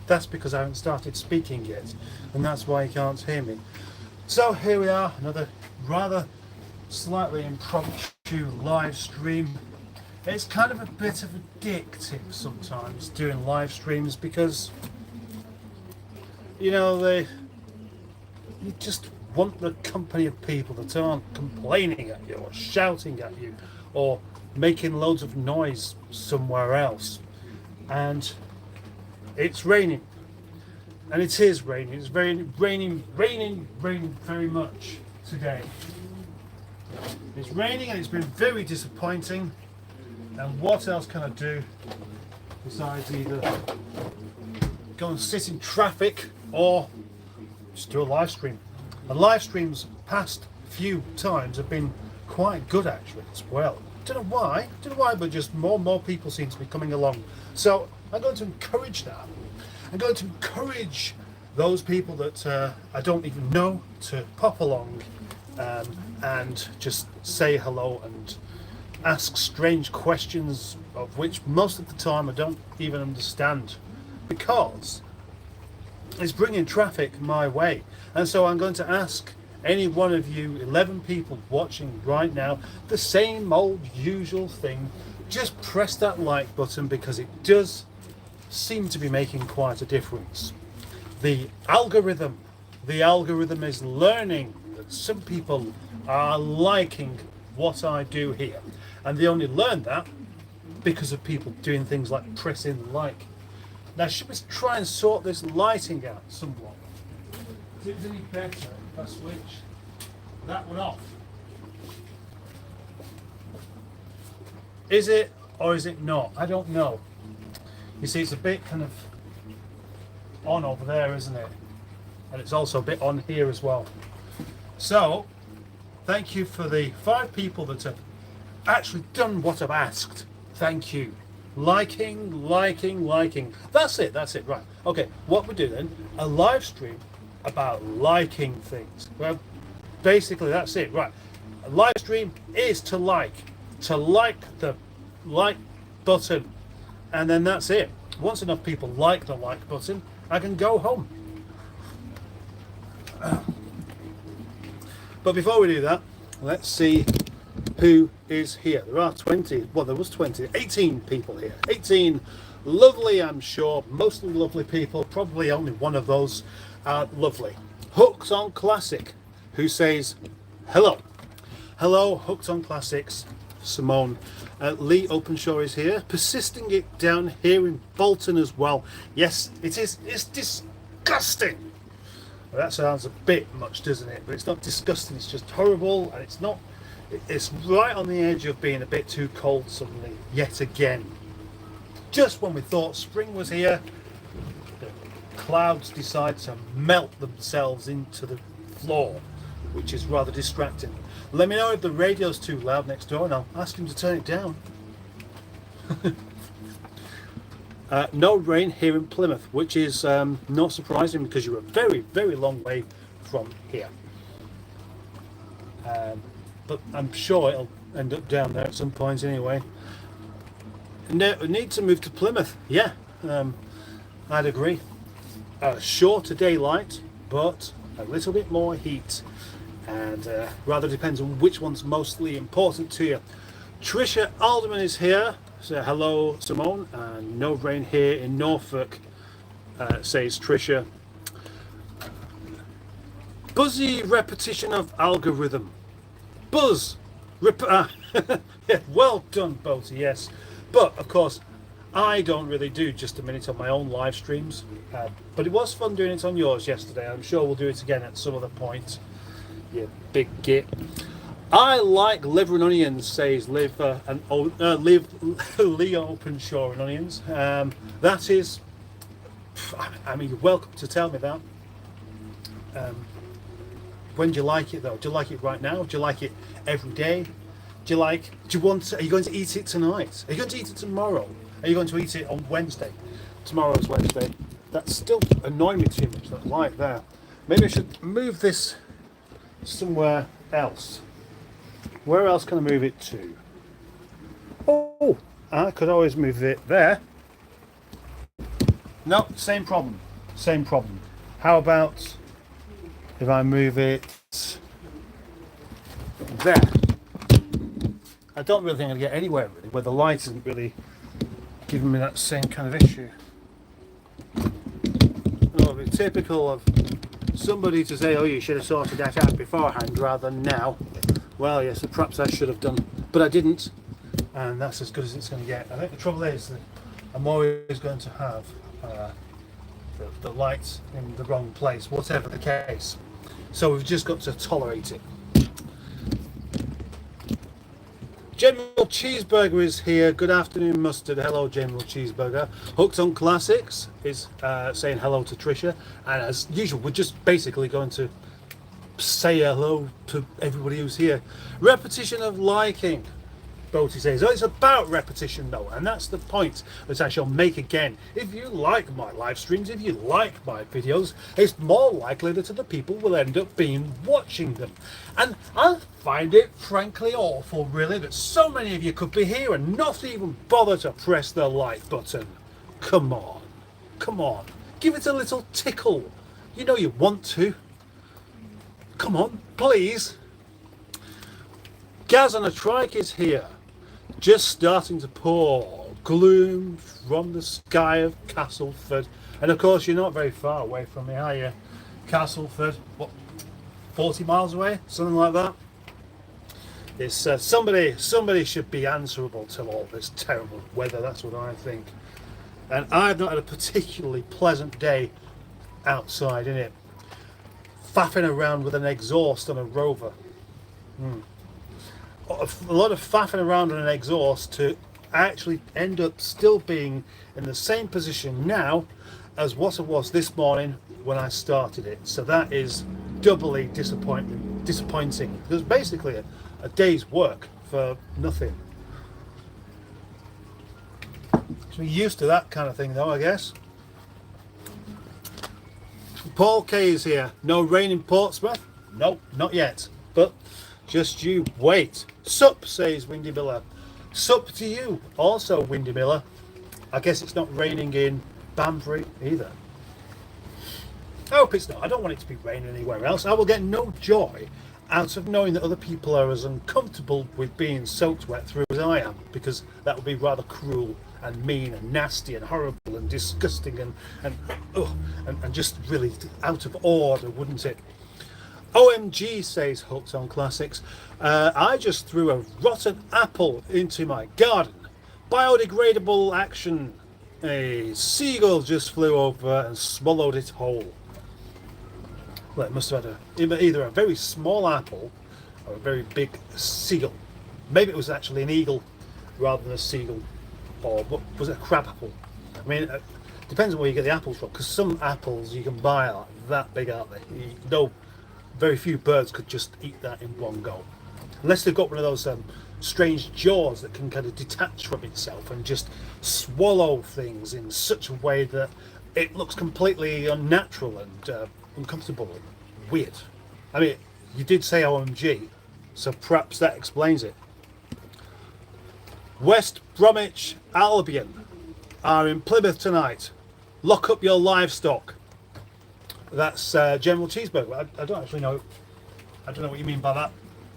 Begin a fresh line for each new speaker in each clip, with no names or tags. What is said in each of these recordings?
That's because I haven't started speaking yet, and that's why you can't hear me. So here we are, another rather slightly impromptu live stream. It's kind of a bit of addictive sometimes doing live streams because you just want the company of people that aren't complaining at you or shouting at you or making loads of noise somewhere else. And it's raining, and it is raining. It's raining very much today. It's raining and it's been very disappointing. And what else can I do besides either go and sit in traffic or just do a live stream? And live streams past few times have been quite good actually as well. Don't know why, but just more and more people seem to be coming along. So I'm going to encourage that. I'm going to encourage those people that I don't even know to pop along and just say hello and ask strange questions of which most of the time I don't even understand, because it's bringing traffic my way. And so I'm going to ask any one of you 11 people watching right now the same old usual thing. Just press that like button, because it does seem to be making quite a difference. The algorithm is learning that some people are liking what I do here, and they only learn that because of people doing things like pressing like. Now, should we try and sort this lighting out somewhat? Is it any better if I switch that one off? Is it or is it not? I don't know. You see, it's a bit kind of on over there, isn't it? And it's also a bit on here as well. So, thank you for the 5 people that have actually done what I've asked. Thank you. Liking. That's it, right. Okay, what we do then, a live stream about liking things. Well, basically that's it, right. A live stream is to like the like button, and then that's it. Once enough people like the like button, I can go home. But before we do that, let's see who is here. There are 20, well there was 18 people here. 18 lovely, I'm sure, mostly lovely people. Probably only one of those are lovely. Hooks on Classic, who says hello. Hello, Hooked on Classics, Simone. Lee Openshaw is here, persisting it down here in Bolton as well. Yes, it is. It's disgusting. Well, that sounds a bit much, doesn't it? But it's not disgusting, it's just horrible, and it's right on the edge of being a bit too cold suddenly, yet again. Just when we thought spring was here, the clouds decide to melt themselves into the floor, which is rather distracting. Let me know if the radio's too loud next door and I'll ask him to turn it down. No rain here in Plymouth, which is not surprising because you're a very, very long way from here. But I'm sure it'll end up down there at some point anyway. No, need to move to Plymouth. Yeah, I'd agree. Shorter daylight, but a little bit more heat. And rather depends on which one's mostly important to you. Trisha Alderman is here. So hello, Simone. And no rain here in Norfolk, says Trisha. Buzzy repetition of algorithm. Buzz. Yeah, well done, Boaty, yes. But, of course, I don't really do just a minute on my own live streams. But it was fun doing it on yours yesterday. I'm sure we'll do it again at some other point. You big git. I like liver and onions, says Lee Openshaw and onions. That is, I mean, you're welcome to tell me that. When do you like it though? Do you like it right now? Do you like it every day? Are you going to eat it tonight? Are you going to eat it tomorrow? Are you going to eat it on Wednesday? Tomorrow's Wednesday. That's still annoying me too much, that light there. Maybe I should move this somewhere else. Where else can I move it to? Oh, I could always move it there. No, same problem. Same problem. How about if I move it there? I don't really think I'd get anywhere really where the light isn't really giving me that same kind of issue. Oh, it'd be typical of somebody to say, oh, you should have sorted that out beforehand rather than now. Well, yes, perhaps I should have done, but I didn't, and that's as good as it's going to get. I think the trouble is that I'm always going to have the light in the wrong place, whatever the case. So we've just got to tolerate it. General Cheeseburger is here. Good afternoon, Mustard. Hello, General Cheeseburger. Hooked on Classics is saying hello to Tricia. And as usual, we're just basically going to say hello to everybody who's here. Repetition of liking, Boaty says. Oh, it's about repetition though, and that's the point that I shall make again. If you like my live streams, if you like my videos, it's more likely that other people will end up watching them. And I find it frankly awful, really, that so many of you could be here and not even bother to press the like button. Come on, come on, give it a little tickle. You know you want to. Come on, please. Gaz on a Trike is here. Just starting to pour. Gloom from the sky of Castleford. And of course, you're not very far away from me, are you? Castleford, what, 40 miles away? Something like that? It's somebody should be answerable to all this terrible weather. That's what I think. And I've not had a particularly pleasant day outside, innit? Faffing around with an exhaust on a Rover. A lot of faffing around on an exhaust to actually end up still being in the same position now as what it was this morning when I started it. So that is doubly disappointing because basically a day's work for nothing. So we're used to that kind of thing though, I guess. Paul K is here. No rain in Portsmouth? Nope, not yet. But just you wait. Sup, says Windy Miller. Sup to you, also Windy Miller. I guess it's not raining in Banbury either. I hope it's not. I don't want it to be raining anywhere else. I will get no joy out of knowing that other people are as uncomfortable with being soaked wet through as I am, because that would be rather cruel and mean and nasty and horrible and disgusting and just really out of order, wouldn't it? OMG, says Hooked on Classics. I just threw a rotten apple into my garden. Biodegradable action. A seagull just flew over and swallowed it whole. Well, it must have had either a very small apple or a very big seagull. Maybe it was actually an eagle rather than a seagull. Or what was it, a crab apple? I mean, it depends on where you get the apples from, because some apples you can buy are that big, aren't they? Very few birds could just eat that in one go, unless they've got one of those strange jaws that can kind of detach from itself and just swallow things in such a way that it looks completely unnatural and uncomfortable and weird. I mean, you did say OMG, so perhaps that explains it. West Bromwich Albion are in Plymouth tonight. Lock up your livestock. That's General Cheeseburger. I don't actually know. I don't know what you mean by that.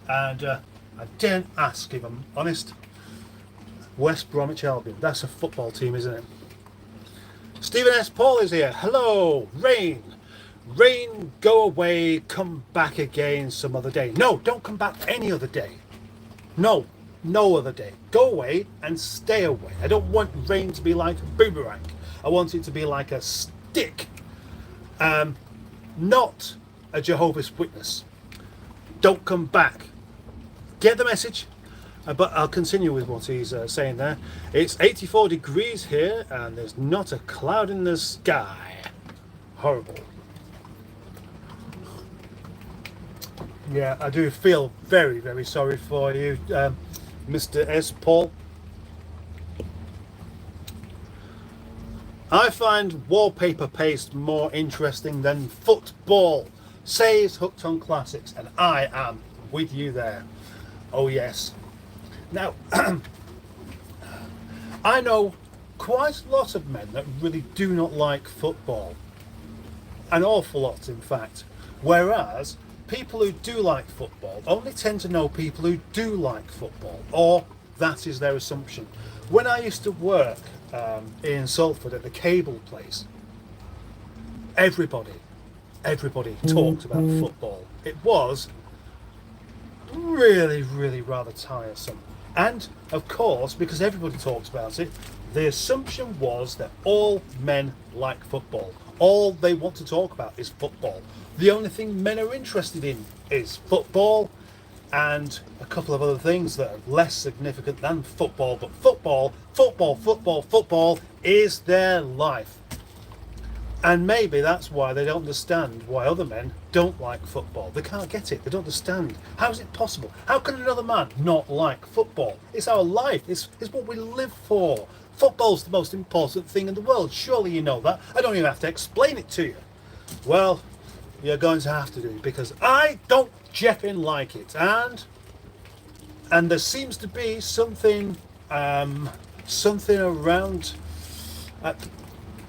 And I didn't ask, if I'm honest. West Bromwich Albion. That's a football team, isn't it? Stephen S. Paul is here. Hello. Rain. Rain, go away. Come back again some other day. No, don't come back any other day. No other day. Go away and stay away. I don't want rain to be like a boomerang. I want it to be like a stick. Not a Jehovah's Witness. Don't come back. Get the message? But I'll continue with what he's saying there. It's 84 degrees here and there's not a cloud in the sky. Horrible. Yeah, I do feel very, very sorry for you, Mr. S. Paul. I find wallpaper paste more interesting than football, says Hooked on Classics, and I am with you there. Oh yes. Now, I know quite a lot of men that really do not like football. An awful lot, in fact. Whereas people who do like football only tend to know people who do like football, or that is their assumption. When I used to work in Salford at the cable place, everybody talked about football. It was really, really rather tiresome. And of course, because everybody talks about it, the assumption was that all men like football. All they want to talk about is football. The only thing men are interested in is football and a couple of other things that are less significant than football. But football is their life. And maybe that's why they don't understand why other men don't like football. They can't get it. They don't understand. How is it possible? How can another man not like football? It's our life. It's what we live for. Football's the most important thing in the world. Surely you know that. I don't even have to explain it to you. Well, you're going to have to do it because I don't jeffing like it. And there seems to be something around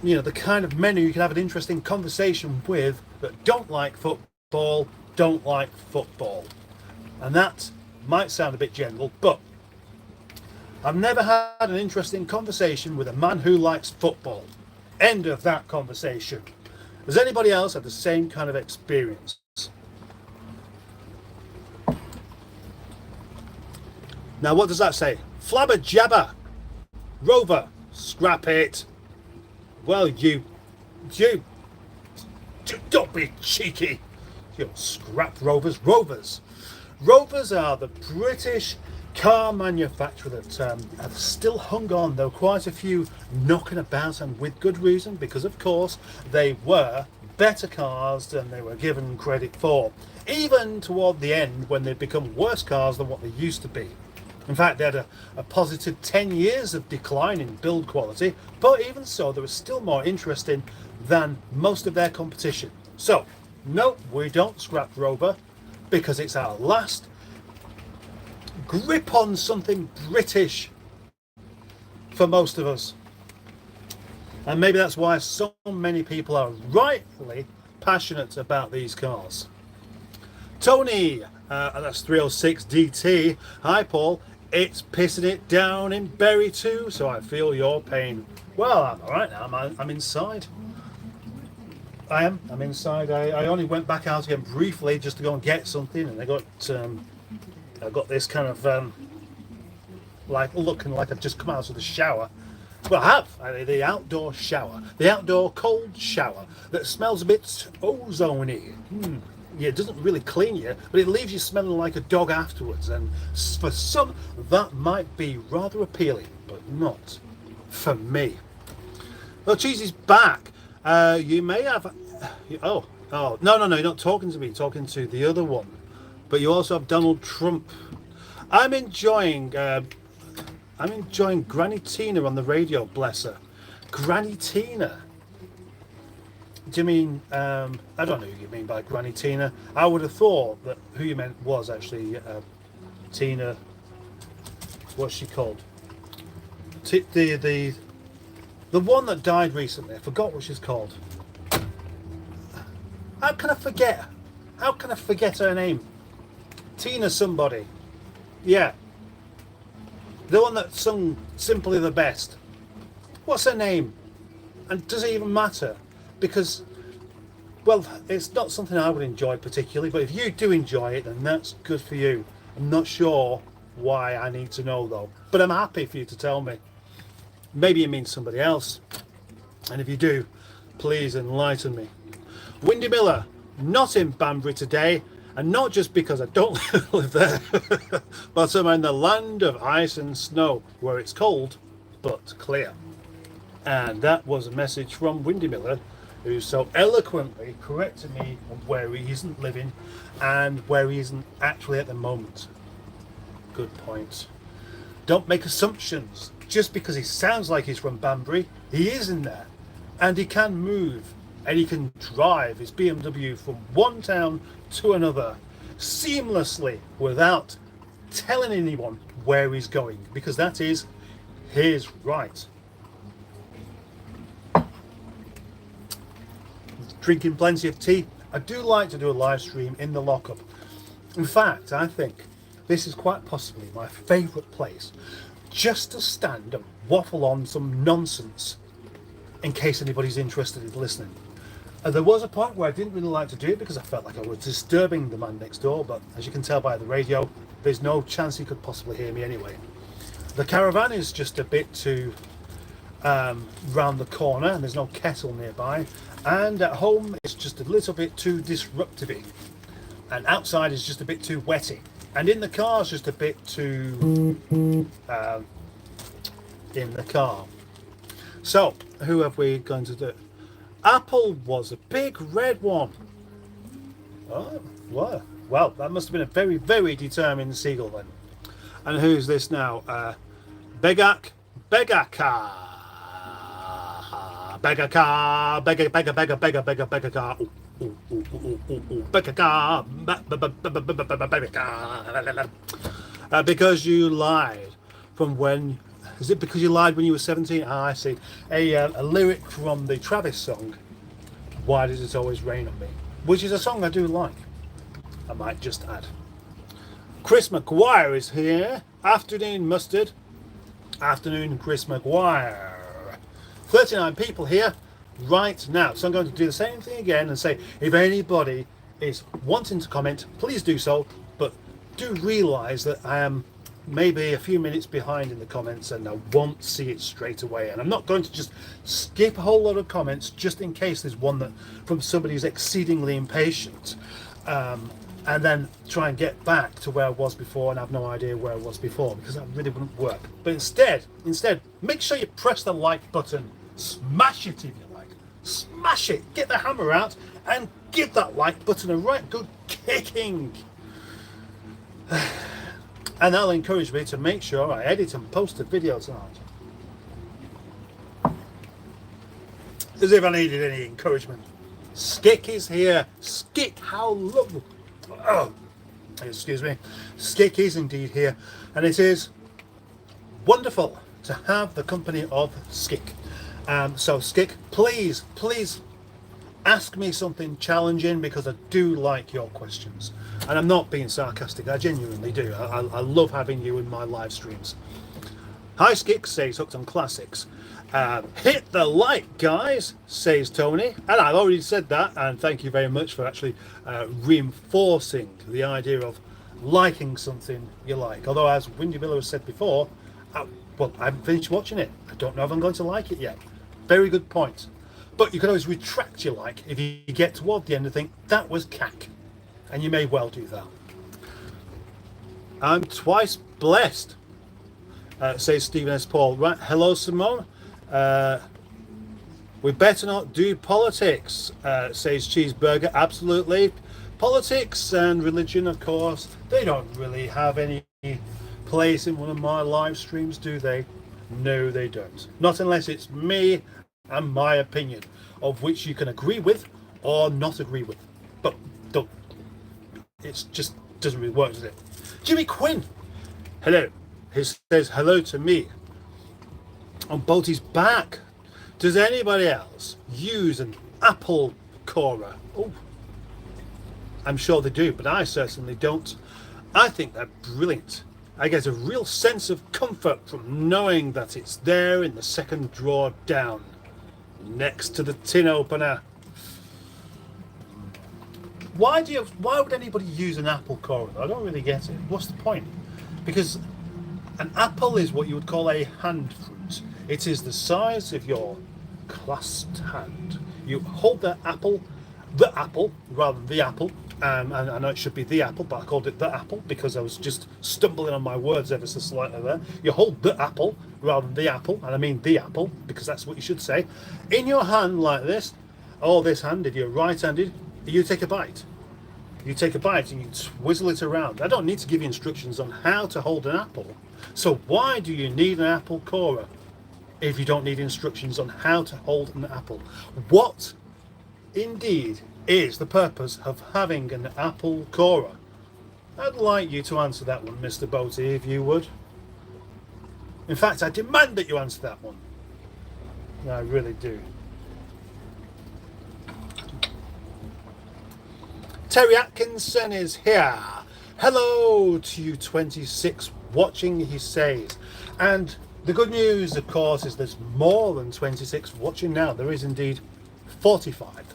the kind of men who you can have an interesting conversation with that don't like football. And that might sound a bit general, but I've never had an interesting conversation with a man who likes football. End of that conversation. Has anybody else had the same kind of experience? Now what does that say? Flabber jabber. Rover. Scrap it. Well, you don't be cheeky. You scrap Rovers. Rovers are the British car manufacturer that have still hung on, though quite a few knocking about, and with good reason, because of course they were better cars than they were given credit for, even toward the end when they'd become worse cars than what they used to be. In fact, they had a positive 10 years of decline in build quality, but even so, they were still more interesting than most of their competition. So, no, we don't scrap Rover, because it's our last grip on something British for most of us. And maybe that's why so many people are rightfully passionate about these cars. Tony, that's 306 DT. Hi Paul, it's pissing it down in Bury too, so I feel your pain. Well, I'm alright now, I'm inside. I'm inside. I only went back out again briefly just to go and get something, and I got this kind of like looking like I've just come out of the shower. Well, I have the outdoor shower, the outdoor cold shower that smells a bit ozone-y. Yeah, it doesn't really clean you, but it leaves you smelling like a dog afterwards. And for some, that might be rather appealing, but not for me. Well, Cheesy's back. You may have. Oh, no, you're not talking to me. You're talking to the other one. But you also have Donald Trump. I'm enjoying Granny Tina on the radio, bless her. Granny Tina. Do you mean, I don't know who you mean by Granny Tina. I would have thought that who you meant was actually Tina, what's she called? The one that died recently. I forgot what she's called. How can I forget her name? Tina somebody. Yeah. The one that sung Simply the Best. What's her name? And does it even matter? Because, well, it's not something I would enjoy particularly, but if you do enjoy it, then that's good for you. I'm not sure why I need to know though, but I'm happy for you to tell me. Maybe it means somebody else. And if you do, please enlighten me. Windy Miller, not in Banbury today. And not just because I don't live there, but I'm in the land of ice and snow, where it's cold, but clear. And that was a message from Windy Miller, who so eloquently corrected me on where he isn't living and where he isn't actually at the moment. Good point. Don't make assumptions. Just because he sounds like he's from Banbury, he is in there. And he can move. And he can drive his BMW from one town to another seamlessly without telling anyone where he's going, because that is his right. drinking plenty of tea. I do like to do a live stream in the lockup. In fact, I think this is quite possibly my favourite place just to stand and waffle on some nonsense in case anybody's interested in listening. There was a point where I didn't really like to do it because I felt like I was disturbing the man next door, but as you can tell by the radio, there's no chance he could possibly hear me anyway. The caravan is just a bit too round the corner, and there's no kettle nearby, and at home it's just a little bit too disruptive, and outside is just a bit too wetty, and in the car is just a bit too in the car. So who have we going to do? Apple was a big red one. Oh, well, that must have been a very, very determined seagull then. And who's this now? Begaka. Begaka. Because you lied from when... Is it because you lied when you were 17? Ah, I see. A lyric from the Travis song, Why Does It Always Rain on Me? Which is a song I do like. I might just add. Chris McGuire is here. Afternoon, Mustard. Afternoon, Chris McGuire. 39 people here right now. So I'm going to do the same thing again and say, if anybody is wanting to comment, please do so. But do realise that I am maybe a few minutes behind in the comments and I won't see it straight away, and I'm not going to just skip a whole lot of comments just in case there's one that from somebody who's exceedingly impatient, and then try and get back to where I was before and have no idea where I was before, because that really wouldn't work. But instead make sure you press the like button, smash it if you like, smash it, get the hammer out and give that like button a right good kicking. And that'll encourage me to make sure I edit and post a video tonight. As if I needed any encouragement. Skick is here. Skick, how lovely. Oh, excuse me. Skick is indeed here. And it is wonderful to have the company of Skick. So Skick, please ask me something challenging, because I do like your questions. And I'm not being sarcastic, I genuinely do. I love having you in my live streams. Hi Skick, says Hooked on Classics. Hit the like, guys, says Tony. And I've already said that, and thank you very much for actually reinforcing the idea of liking something you like. Although, as Windy Miller has said before, I haven't finished watching it. I don't know if I'm going to like it yet. Very good point. But you can always retract your like if you get toward the end and think, that was cack. And you may well do that. I'm twice blessed, says Stephen S. Paul. Right, hello Simone. We better not do politics, says Cheeseburger. Absolutely. Politics and religion, of course, they don't really have any place in one of my live streams, do they? No, they don't. Not unless it's me and my opinion, of which you can agree with or not agree with. But don't. It just doesn't really work, does it? Jimmy Quinn, hello. He says hello to me. On Bolty's back. Does anybody else use an Apple Cora? Oh, I'm sure they do, but I certainly don't. I think they're brilliant. I get a real sense of comfort from knowing that it's there in the second drawer down, next to the tin opener. Why would anybody use an Apple Cora? I don't really get it. What's the point? Because an apple is what you would call a hand fruit. It is the size of your clasped hand. You hold the apple rather than the apple. And I know it should be the apple, but I called it the apple because I was just stumbling on my words ever so slightly there. You hold the apple rather than the apple, and I mean the apple because that's what you should say, in your hand like this, or this hand if you're right-handed. You take a bite. You take a bite and you twizzle it around. I don't need to give you instructions on how to hold an apple. So why do you need an Apple Cora if you don't need instructions on how to hold an apple? What indeed is the purpose of having an Apple Cora? I'd like you to answer that one, Mr. Boaty, if you would. In fact, I demand that you answer that one. I really do. Terry Atkinson is here. Hello to you 26 watching, he says. And the good news, of course, is there's more than 26 watching now. There is indeed 45.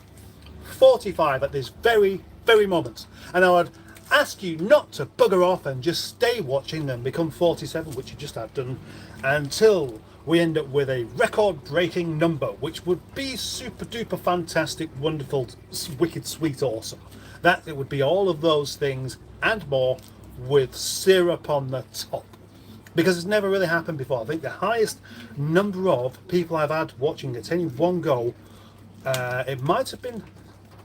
45 at this very, very moment. And I would ask you not to bugger off and just stay watching and become 47, which you just have done, until we end up with a record-breaking number, which would be super duper fantastic, wonderful, wicked, sweet, awesome. That it would be all of those things and more with syrup on the top. Because it's never really happened before. I think the highest number of people I've had watching at any one go, it might have been,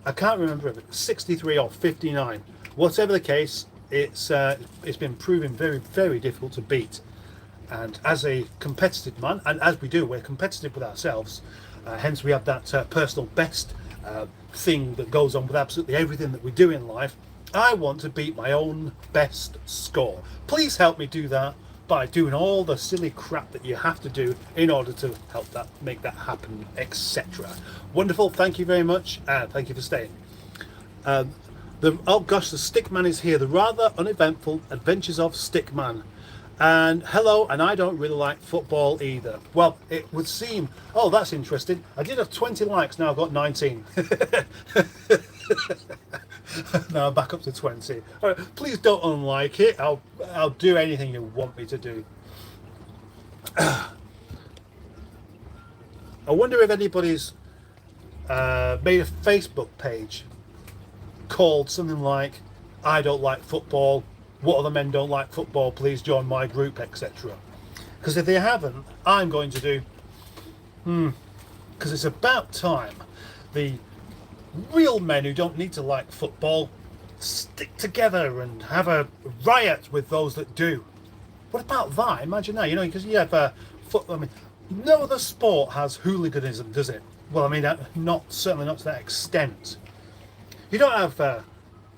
I can't remember if it was 63 or 59. Whatever the case, it's been proven very, very difficult to beat. And as a competitive man, and as we do, we're competitive with ourselves. Hence, we have that personal best thing that goes on with absolutely everything that we do in life. I want to beat my own best score. Please help me do that by doing all the silly crap that you have to do in order to help that make that happen, etc. Wonderful. Thank you very much, and thank you for staying. Oh gosh, the Stickman is here. The rather uneventful adventures of Stickman. And hello, and I don't really like football either. Well, it would seem, oh, that's interesting. I did have 20 likes, now I've got 19. Now I'm back up to 20. All right, please don't unlike it. I'll do anything you want me to do. I wonder if anybody's made a Facebook page called something like I don't like football, what other men don't like football, please join my group, etc. Because if they haven't, I'm going to do because it's about time the real men who don't need to like football stick together and have a riot with those that do. What about that? Imagine that, because you have no other sport has hooliganism, does it? Well, I mean, certainly not to that extent. You don't have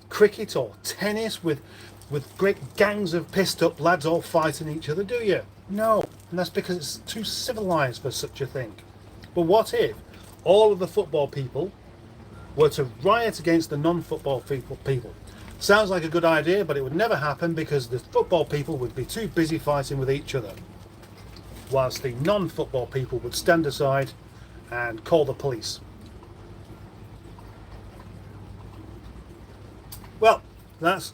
cricket or tennis with great gangs of pissed up lads all fighting each other, do you? No, and that's because it's too civilized for such a thing. But what if all of the football people were to riot against the non-football people? Sounds like a good idea, but it would never happen because the football people would be too busy fighting with each other, whilst the non-football people would stand aside and call the police. Well, that's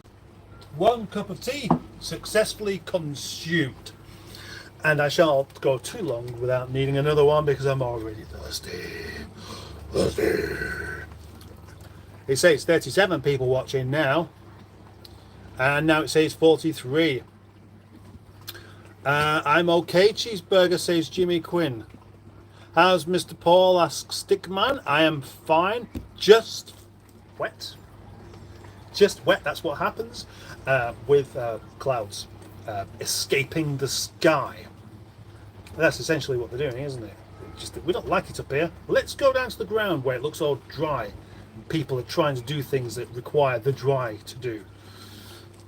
one cup of tea successfully consumed, and I shan't go too long without needing another one because I'm already thirsty. It says 37 people watching now, and now it says 43. I'm okay, cheeseburger, says Jimmy Quinn. How's Mr. Paul, asks Stickman. I am fine, just wet. Just wet, that's what happens with clouds escaping the sky. That's essentially what they're doing, isn't it? We don't like it up here. Let's go down to the ground where it looks all dry. People are trying to do things that require the dry to do.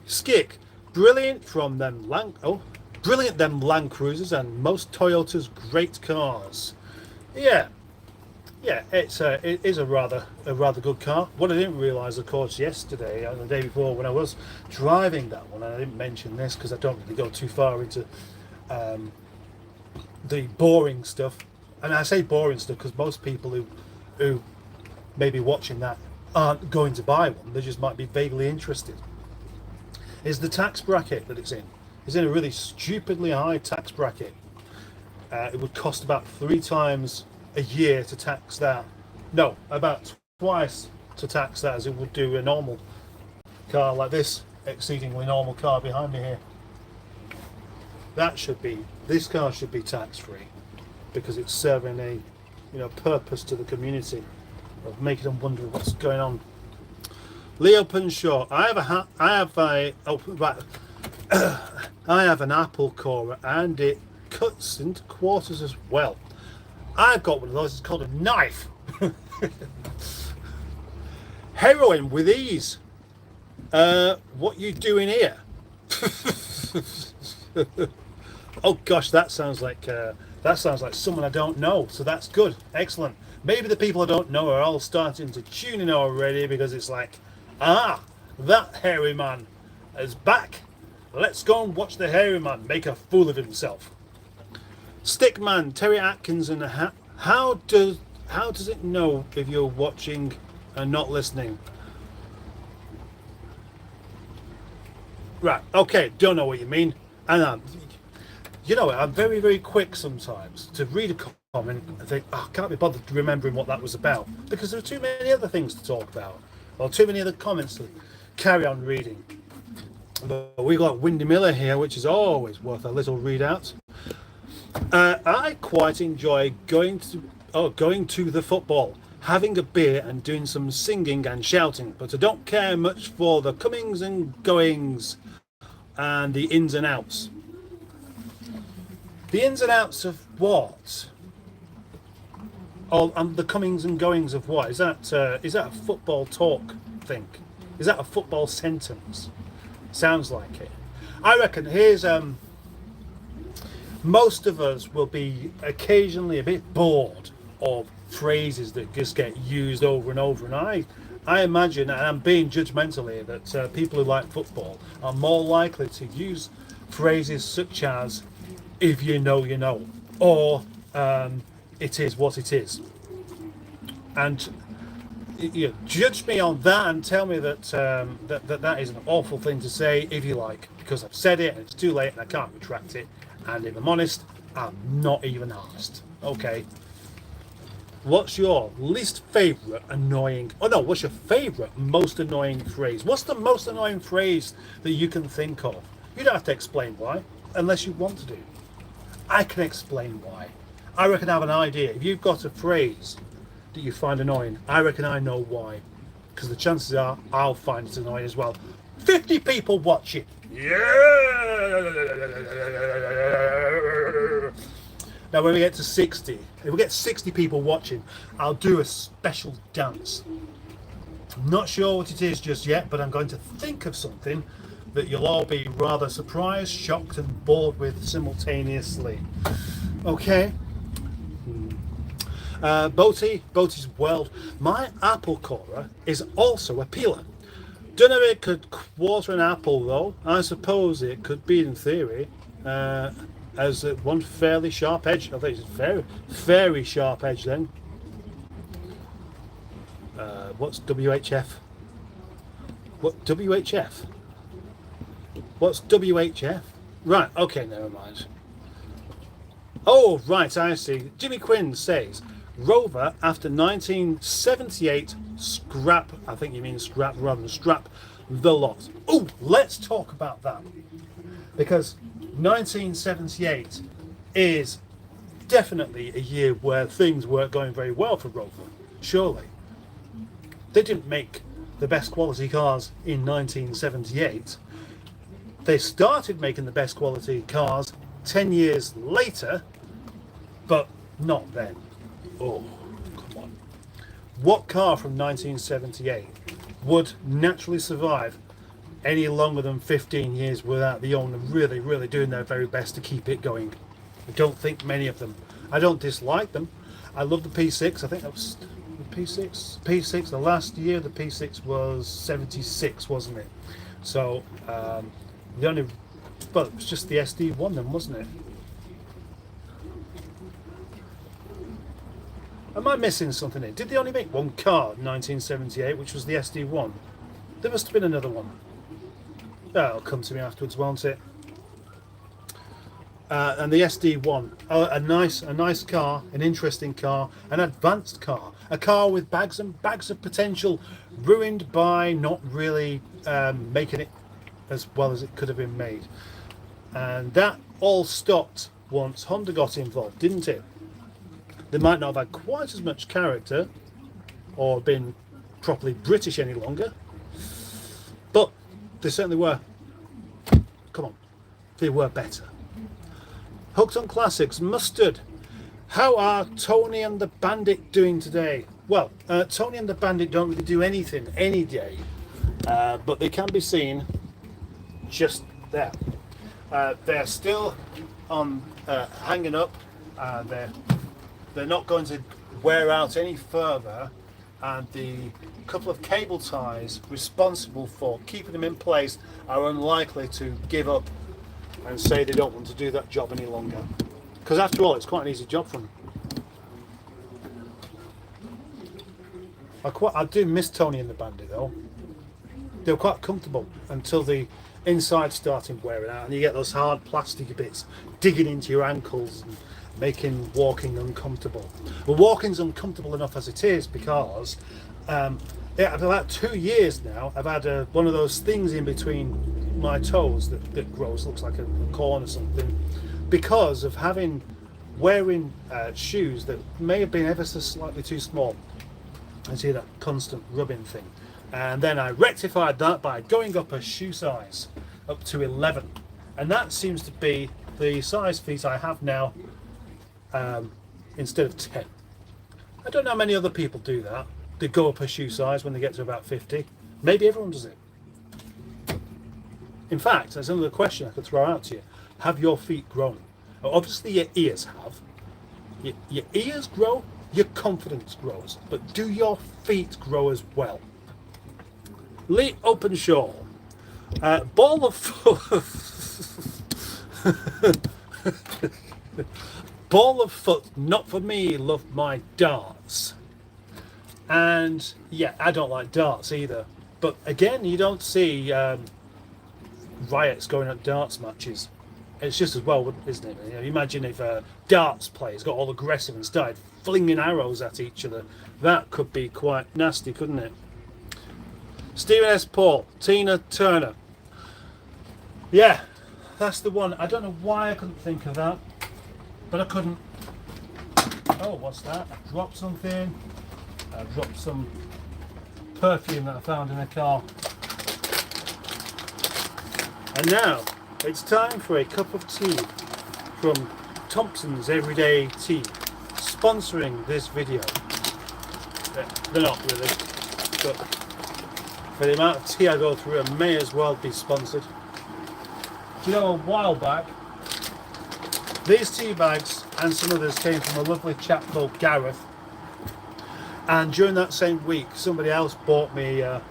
Skick, brilliant from them brilliant them Land Cruisers and most Toyotas great cars. Yeah, it is a rather good car. What I didn't realise, of course, yesterday and the day before when I was driving that one, and I didn't mention this because I don't really go too far into the boring stuff. And I say boring stuff because most people who may be watching that aren't going to buy one. They just might be vaguely interested. Is the tax bracket that it's in. It's in a really stupidly high tax bracket. It would cost about 3 times a year to tax that. No, about twice to tax that as it would do a normal car like this exceedingly normal car behind me here. This car should be tax-free because it's serving a purpose to the community of making them wonder what's going on. Leo Punshaw, I have an apple corer and it cuts into quarters as well. I've got one of those, it's called a knife. Heroin with ease. What you doing here? Oh gosh, that sounds like someone I don't know, so that's good. Excellent. Maybe the people I don't know are all starting to tune in already because it's like Ah, that hairy man is back. Let's go and watch the hairy man make a fool of himself. Stickman, Terry Atkins, and how does it know if you're watching and not listening? Right, okay, don't know what you mean. And you know, I'm very, very quick sometimes to read a comment and think, oh, I can't be bothered remembering what that was about because there are too many other things to talk about or too many other comments to carry on reading. But we got Windy Miller here, which is always worth a little read out. I quite enjoy going to the football, having a beer and doing some singing and shouting, but I don't care much for the comings and goings and the ins and outs. The ins and outs of what? Oh, and the comings and goings of what? Is that a football talk thing? Is that a football sentence? Sounds like it. I reckon here's most of us will be occasionally a bit bored of phrases that just get used over and over, and I imagine, and I'm being judgmental here, that people who like football are more likely to use phrases such as "if you know, you know," or "it is what it is," and you judge me on that and tell me that that is an awful thing to say if you like, because I've said it and it's too late and I can't retract it. And if I'm honest, I'm not even asked. Okay. What's your least favourite annoying... Oh no, what's your favourite most annoying phrase? What's the most annoying phrase that you can think of? You don't have to explain why, unless you want to do. I can explain why. I reckon I have an idea. If you've got a phrase that you find annoying, I reckon I know why. Because the chances are I'll find it annoying as well. 50 people watching. Yeah! Now when we get to 60, if we get 60 people watching, I'll do a special dance. I'm not sure what it is just yet, but I'm going to think of something that you'll all be rather surprised, shocked and bored with simultaneously. Okay? Boaty's World. My apple corer is also a peeler. Don't know if it could quarter an apple though. I suppose it could be in theory. As one fairly sharp edge. I think it's very sharp edge then. What's WHF? What WHF? What's WHF? Right, okay, never mind. Oh, right, I see. Jimmy Quinn says, Rover after 1978 scrap, I think you mean scrap rather than strap, the lot. Oh, let's talk about that. Because 1978 is definitely a year where things weren't going very well for Rover, surely. They didn't make the best quality cars in 1978. They started making the best quality cars 10 years later, but not then. Oh, come on. What car from 1978 would naturally survive any longer than 15 years without the owner really, really doing their very best to keep it going? I don't think many of them. I don't dislike them. I love the P6. I think that was the P6. The last year the P6 was 76, wasn't it? So the only, well, it was just the SD1 then, wasn't it? Am I missing something here? Did they only make one car in 1978, which was the SD1? There must have been another one. That'll come to me afterwards, won't it? And the SD1, a nice car, an interesting car, an advanced car, a car with bags and bags of potential, ruined by not really making it as well as it could have been made. And that all stopped once Honda got involved, didn't it? They might not have had quite as much character or been properly British any longer, but they certainly were. Come on, they were better. Hooked on Classics, Mustard. How are Tony and the Bandit doing today? Well, Tony and the Bandit don't really do anything any day, but they can be seen just there. They're still on hanging up. They're not going to wear out any further and the couple of cable ties responsible for keeping them in place are unlikely to give up and say they don't want to do that job any longer. Because after all, it's quite an easy job for them. I do miss Tony and the Bandy though. They were quite comfortable until the inside started wearing out and you get those hard plastic bits digging into your ankles and making walking uncomfortable. Well, walking's uncomfortable enough as it is because about 2 years now I've had one of those things in between my toes that grows, looks like a corn or something, because of wearing shoes that may have been ever so slightly too small. I see that constant rubbing thing, and then I rectified that by going up a shoe size up to 11, and that seems to be the size feet I have now instead of 10. I don't know how many other people do that. They go up a shoe size when they get to about 50. Maybe everyone does it. In fact, that's another question I could throw out to you. Have your feet grown? Well, obviously your ears have. Your ears grow, your confidence grows, but do your feet grow as well? Lee Openshaw, ball of foot, not for me, love my darts. And yeah, I don't like darts either. But again, you don't see riots going at darts matches. It's just as well, isn't it? You know, imagine if darts players got all aggressive and started flinging arrows at each other. That could be quite nasty, couldn't it? Stephen S. Paul, Tina Turner. Yeah, that's the one. I don't know why I couldn't think of that, but I couldn't. Oh, what's that? I dropped something. I dropped some perfume that I found in a car. And now it's time for a cup of tea from Thompson's Everyday Tea, sponsoring this video. They're not really, but for the amount of tea I go through, I may as well be sponsored. Do you know, a while back, these tea bags and some others came from a lovely chap called Gareth, and during that same week somebody else bought me a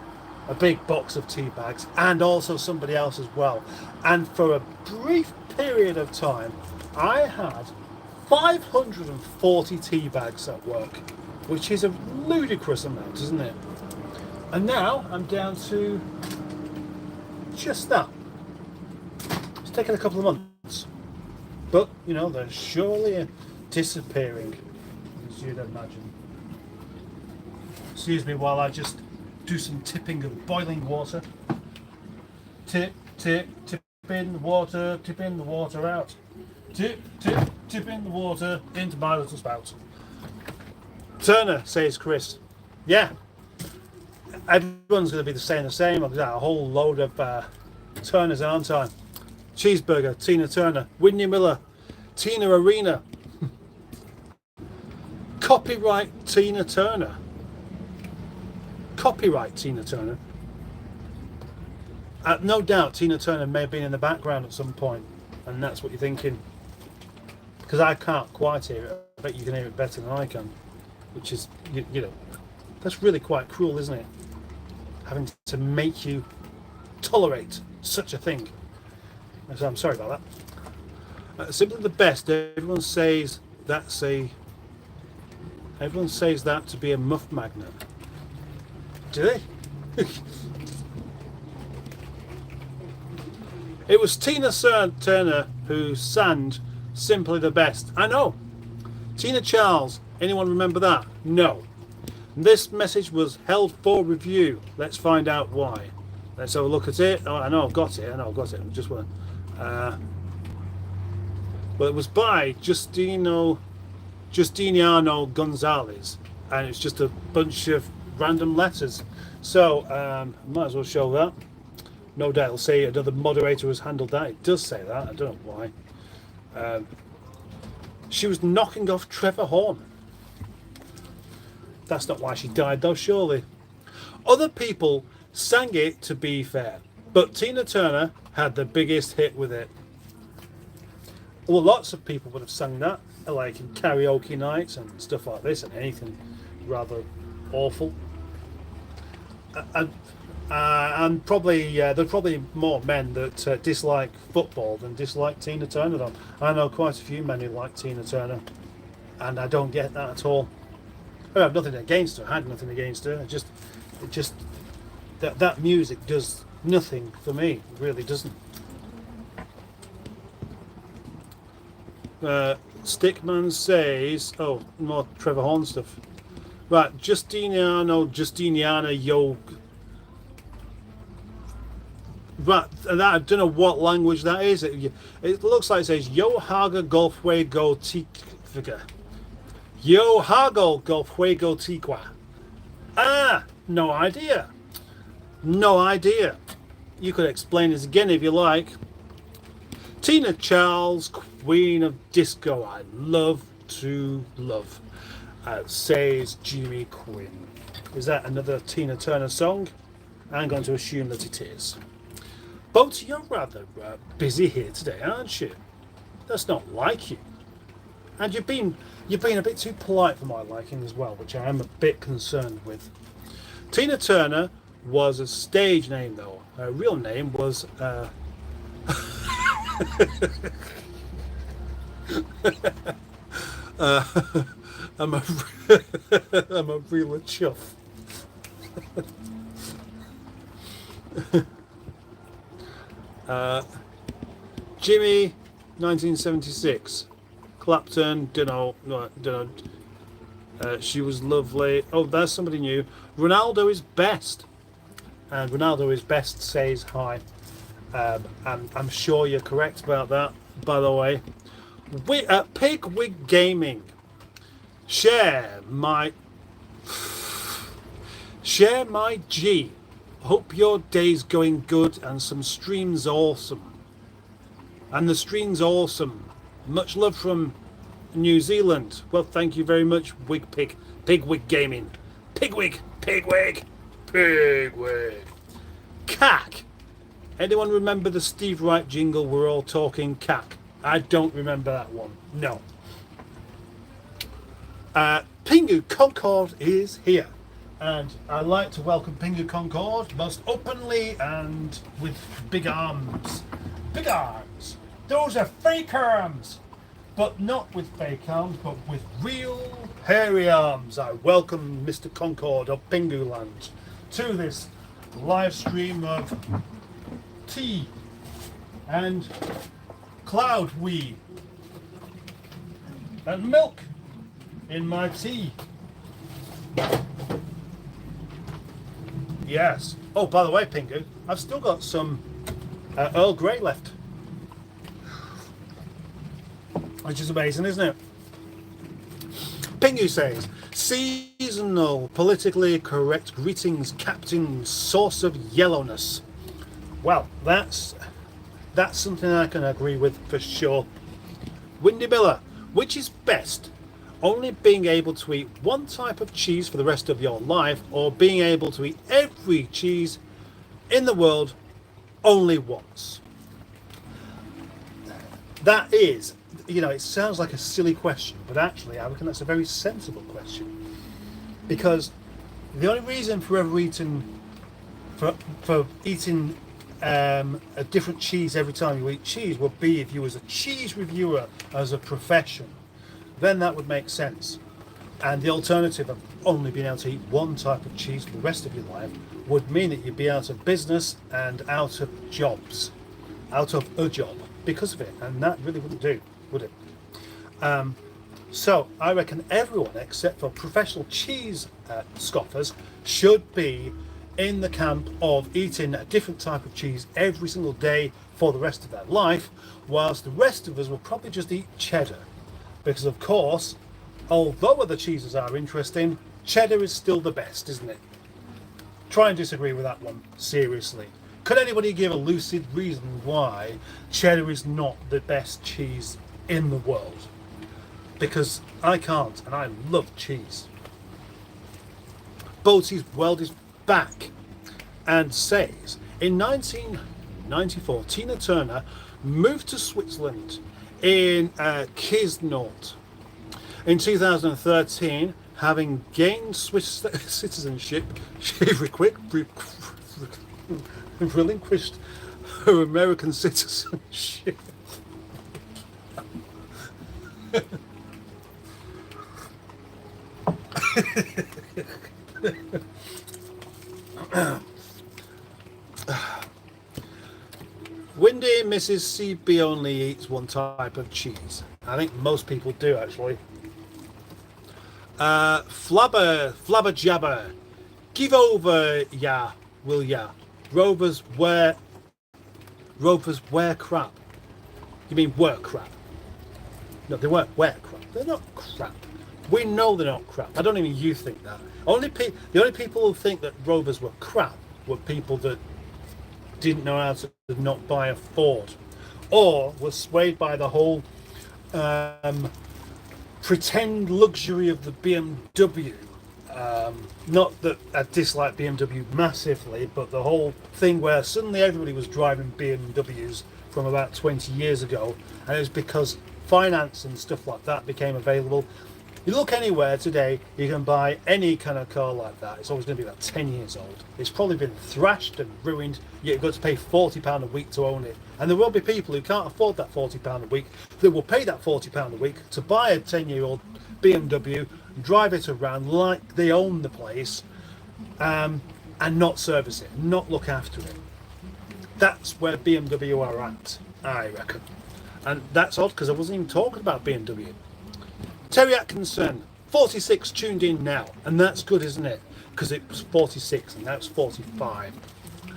big box of tea bags, and also somebody else as well, and for a brief period of time I had 540 tea bags at work, which is a ludicrous amount, isn't it? And now I'm down to just that. It's taken a couple of months, but you know, they're surely disappearing, as you'd imagine. Excuse me while I just do some tipping of boiling water. Tip, tip, tip in the water out. Tip, tip, tip in the water into my little spout. Turner, says Chris. Yeah, everyone's going to be saying the same. I've got a whole load of Turners, aren't I? Cheeseburger, Tina Turner. Whitney Miller, Tina Arena. Copyright Tina Turner. Copyright Tina Turner. No doubt Tina Turner may have been in the background at some point, and that's what you're thinking. Because I can't quite hear it. I bet you can hear it better than I can. Which is, you know, that's really quite cruel, isn't it? Having to make you tolerate such a thing. So I'm sorry about that. Simply the best. Everyone says that to be a muff magnet. Do they? It was Tina Turner who sang Simply the Best. I know. Tina Charles. Anyone remember that? No. This message was held for review. Let's find out why. Let's have a look at it. Oh, I know I've got it. I just want to. Well, it was by Justiniano Gonzalez, and it's just a bunch of random letters. So might as well show that. No doubt it'll say another moderator has handled that. It does say that. I don't know why. She was knocking off Trevor Horn. That's not why she died though, surely. Other people sang it, to be fair, but Tina Turner had the biggest hit with it. Well, lots of people would have sung that, like in karaoke nights and stuff like this, and anything rather awful. And and probably there's probably more men that dislike football than dislike Tina Turner. Though I know quite a few men who like Tina Turner, and I don't get that at all. I have nothing against her. I had nothing against her. It just that music does nothing for me. It really doesn't. Stickman says, "Oh, more Trevor Horn stuff." Right, Justiniana, yo. Right, and that, I don't know what language that is. It looks like it says Yo Haga Golf Juego Tiqua. Yo Hago Golf Juego Tiqua. Ah, no idea. No idea. You could explain this again if you like. Tina Charles, Queen of Disco, I love to love, says Jimmy Quinn. Is that another Tina Turner song? I'm going to assume that it is. Boat, you're rather busy here today, aren't you? That's not like you. And you've been a bit too polite for my liking as well, which I am a bit concerned with. Tina Turner was a stage name, though. Her real name was I'm a I'm a real chuff. Jimmy, 1976. Clapton, dunno. She was lovely. Oh, there's somebody new. Ronaldo is best. And Ronaldo is best says hi. And I'm sure you're correct about that, by the way. Pigwig Gaming. Share my G. Hope your day's going good and some streams awesome. And the stream's awesome. Much love from New Zealand. Well, thank you very much, Pigwig Gaming. Pigwig. Cack. Anyone remember the Steve Wright jingle, We're All Talking Cack? I don't remember that one. No. Pingu Concord is here. And I'd like to welcome Pingu Concord most openly and with big arms. Big arms. Those are fake arms. But not with fake arms, but with real hairy arms. I welcome Mr. Concord of Pingu Land to this live stream of tea and cloud wee and milk in my tea. Yes. Oh, by the way, Pingu, I've still got some Earl Grey left, which is amazing, isn't it? Pingu says, seasonal, politically correct greetings, Captain Source of Yellowness. Well, that's something I can agree with for sure. Windy Miller, which is best? Only being able to eat one type of cheese for the rest of your life, or being able to eat every cheese in the world only once? That is, it sounds like a silly question, but actually I reckon that's a very sensible question. Because the only reason for ever eating a different cheese every time you eat cheese would be if you was a cheese reviewer as a profession. Then that would make sense. And the alternative of only being able to eat one type of cheese for the rest of your life would mean that you'd be out of business and out of jobs, out of a job because of it. And that really wouldn't do, would it? So I reckon everyone except for professional cheese scoffers should be in the camp of eating a different type of cheese every single day for the rest of their life, whilst the rest of us will probably just eat cheddar. Because of course, although other cheeses are interesting, cheddar is still the best, isn't it? Try and disagree with that one, seriously. Could anybody give a lucid reason why cheddar is not the best cheese in the world? Because I can't, and I love cheese. Boaty's World is back and says, in 1994, Tina Turner moved to Switzerland in Kisnot. In 2013, having gained Swiss citizenship, she relinquished her American citizenship. Windy Mrs. CB only eats one type of cheese. I think most people do, actually. Flabber Jabber. Give over, ya, will ya. Rovers wear crap. You mean wear crap? No, they weren't wear crap. They're not crap. We know they're not crap. I don't even you think that. The only people who think that Rovers were crap were people that didn't know how to not buy a Ford, or were swayed by the whole pretend luxury of the BMW. Not that I dislike BMW massively, but the whole thing where suddenly everybody was driving BMWs from about 20 years ago, and it was because finance and stuff like that became available. You look anywhere today, you can buy any kind of car like that. It's always going to be about 10 years old. It's probably been thrashed and ruined, yet you've got to pay £40 a week to own it. And there will be people who can't afford that £40 a week that will pay that £40 a week to buy a 10-year-old BMW, drive it around like they own the place, and not service it, not look after it. That's where BMW are at, I reckon. And that's odd because I wasn't even talking about BMW. Terry Atkinson, 46 tuned in now, and that's good, isn't it? Because it was 46 and now it's 45.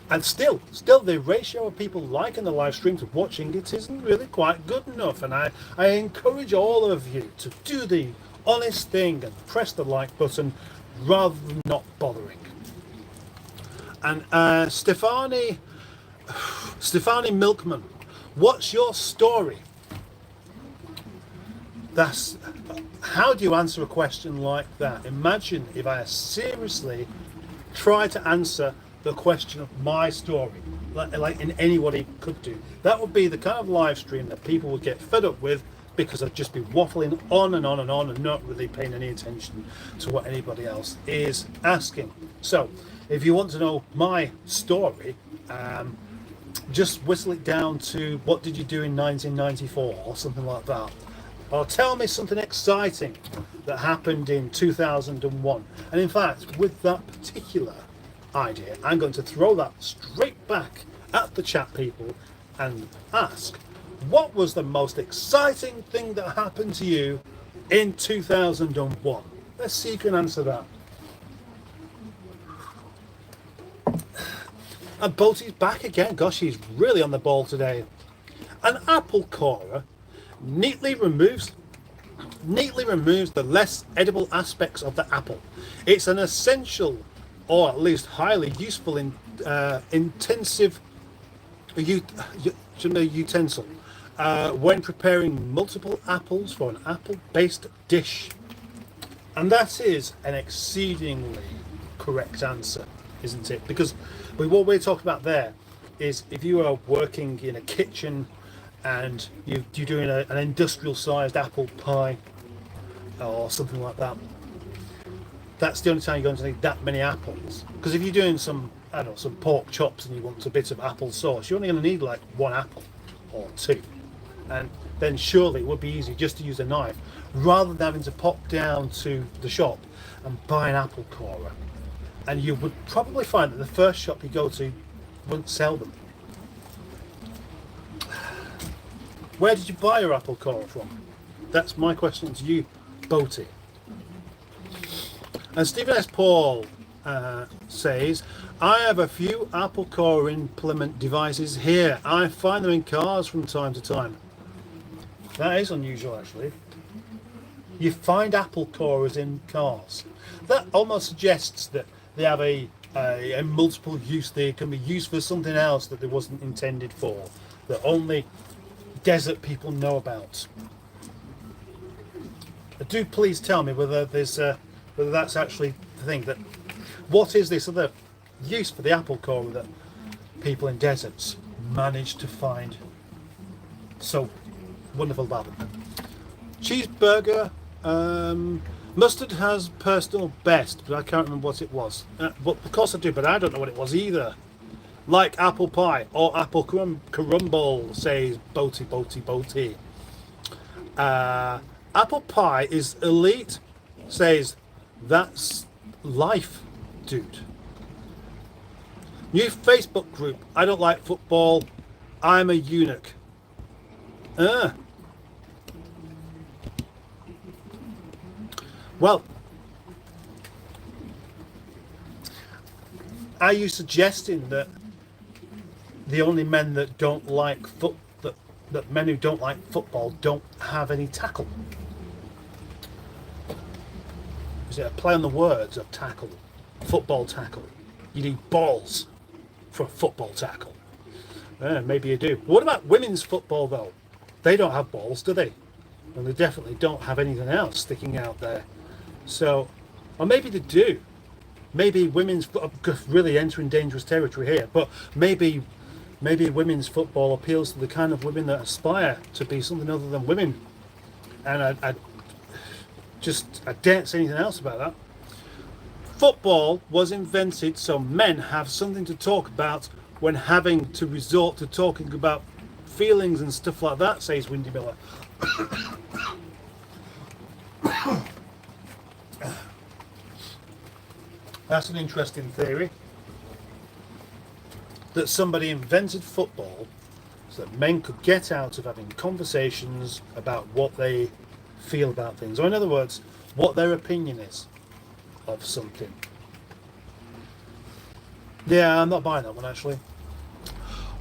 And still the ratio of people liking the live stream to watching it isn't really quite good enough. And I encourage all of you to do the honest thing and press the like button rather than not bothering. And Stefani Milkman, what's your story? How do you answer a question like that? Imagine if I seriously try to answer the question of my story, like anybody could do. That would be the kind of live stream that people would get fed up with, because I'd just be waffling on and on and on and not really paying any attention to what anybody else is asking. So if you want to know my story, just whistle it down to what did you do in 1994 or something like that. Or tell me something exciting that happened in 2001. And in fact, with that particular idea, I'm going to throw that straight back at the chat people and ask, what was the most exciting thing that happened to you in 2001? Let's see if you can answer that. And Boaty's back again. Gosh, he's really on the ball today. An apple corer neatly removes the less edible aspects of the apple. It's an essential, or at least highly useful, intensive utensil when preparing multiple apples for an apple-based dish. And that is an exceedingly correct answer, isn't it? Because what we're talking about there is if you are working in a kitchen and you're doing an industrial-sized apple pie or something like that, that's the only time you're going to need that many apples. Because if you're doing some pork chops and you want a bit of apple sauce, you're only going to need like one apple or two. And then surely it would be easy just to use a knife rather than having to pop down to the shop and buy an apple corer. And you would probably find that the first shop you go to wouldn't sell them. Where did you buy your apple corer from? That's my question to you, Boaty. And Stephen S. Paul says, I have a few apple corer implement devices here. I find them in cars from time to time. That is unusual, actually. You find apple corers in cars. That almost suggests that they have a multiple use. They can be used for something else that they wasn't intended for, that only desert people know about. Do please tell me whether that's actually the thing. That what is this other use for the apple corer that people in deserts manage to find so wonderful about them? Cheeseburger. Mustard has personal best, but I can't remember what it was. But of course I do, but I don't know what it was either. Like apple pie or apple crumble, says Boaty Boaty Boaty. Apple pie is elite, says that's life, dude. New Facebook group. I don't like football. I'm a eunuch. Well, are you suggesting that the only men that don't like that men who don't like football don't have any tackle? Is it a play on the words of tackle? Football tackle. You need balls for a football tackle. Maybe you do. What about women's football though? They don't have balls, do they? And they definitely don't have anything else sticking out there. So, or maybe they do. Maybe women's really entering dangerous territory here. But maybe women's football appeals to the kind of women that aspire to be something other than women. And I daren't say anything else about that. Football was invented so men have something to talk about when having to resort to talking about feelings and stuff like that, says Windy Miller. That's an interesting theory. That somebody invented football so that men could get out of having conversations about what they feel about things. Or in other words, what their opinion is of something. Yeah, I'm not buying that one actually.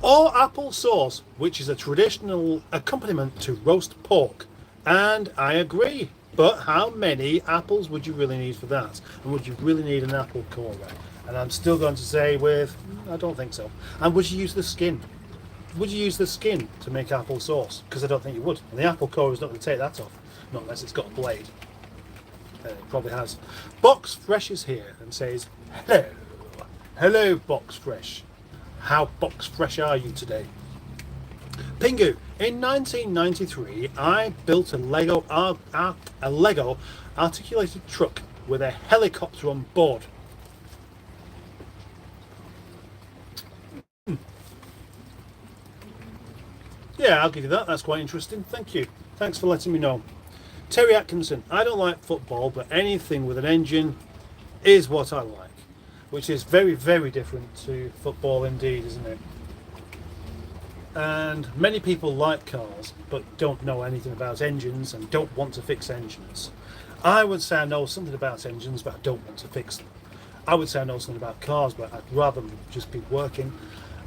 Or apple sauce, which is a traditional accompaniment to roast pork. And I agree. But how many apples would you really need for that? And would you really need an apple core? And I'm still going to say I don't think so. And would you use the skin? Would you use the skin to make apple sauce? Because I don't think you would. And the apple core is not going to take that off. Not unless it's got a blade. It probably has. Box Fresh is here and says, hello. Hello, Box Fresh. How box fresh are you today? Pingu, in 1993, I built a Lego articulated truck with a helicopter on board. Yeah, I'll give you that. That's quite interesting. Thank you. Thanks for letting me know. Terry Atkinson, I don't like football, but anything with an engine is what I like. Which is very, very different to football indeed, isn't it? And many people like cars, but don't know anything about engines and don't want to fix engines. I would say I know something about engines, but I don't want to fix them. I would say I know something about cars, but I'd rather them just be working.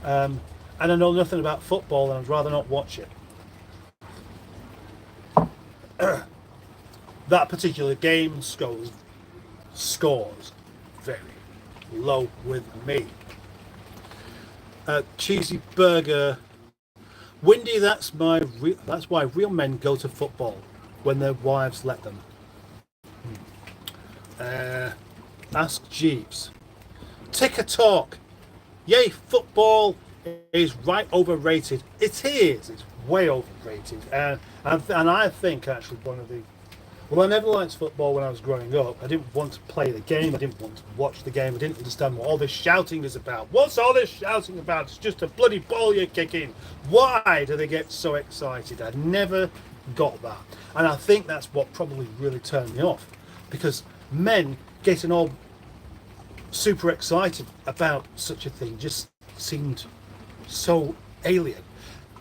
And I know nothing about football, and I'd rather not watch it. That particular game scores very low with me. Cheesy Burger. Windy, that's why real men go to football when their wives let them. Ask Jeeves. Ticker talk. Yay, football is right overrated. It is. It's way overrated. And I think actually I never liked football when I was growing up. I didn't want to play the game. I didn't want to watch the game. I didn't understand what all this shouting is about. What's all this shouting about? It's just a bloody ball you're kicking. Why do they get so excited? I never got that. And I think that's what probably really turned me off. Because men getting all super excited about such a thing just seemed so alien.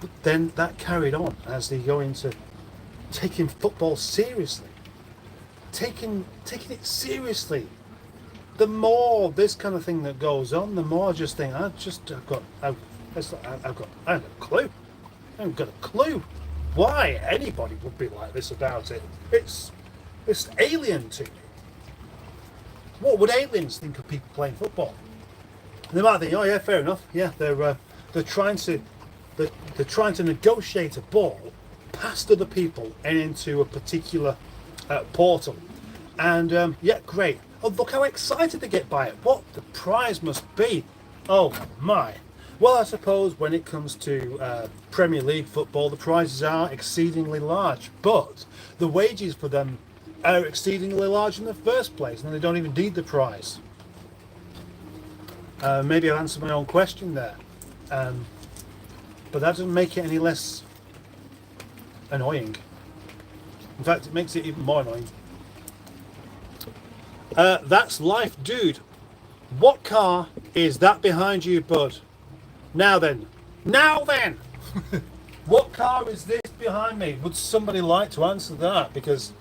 But then that carried on as they go into taking football seriously. Taking it seriously. The more this kind of thing that goes on, the more I just think I've got a clue. I haven't got a clue why anybody would be like this about it. It's alien to me. What would aliens think of people playing football? And they might think, oh yeah, fair enough. Yeah, they're trying to negotiate a ball past other people and into a particular portal. And yeah, great. Oh, look how excited they get by it. What the prize must be. Oh my. Well, I suppose when it comes to Premier League football, the prizes are exceedingly large, but the wages for them are exceedingly large in the first place, and they don't even need the prize. Maybe I've answered my own question there, but that doesn't make it any less annoying. In fact, it makes it even more annoying. That's life, dude. What car is that behind you, bud? Now then. What car is this behind me? Would somebody like to answer that? Because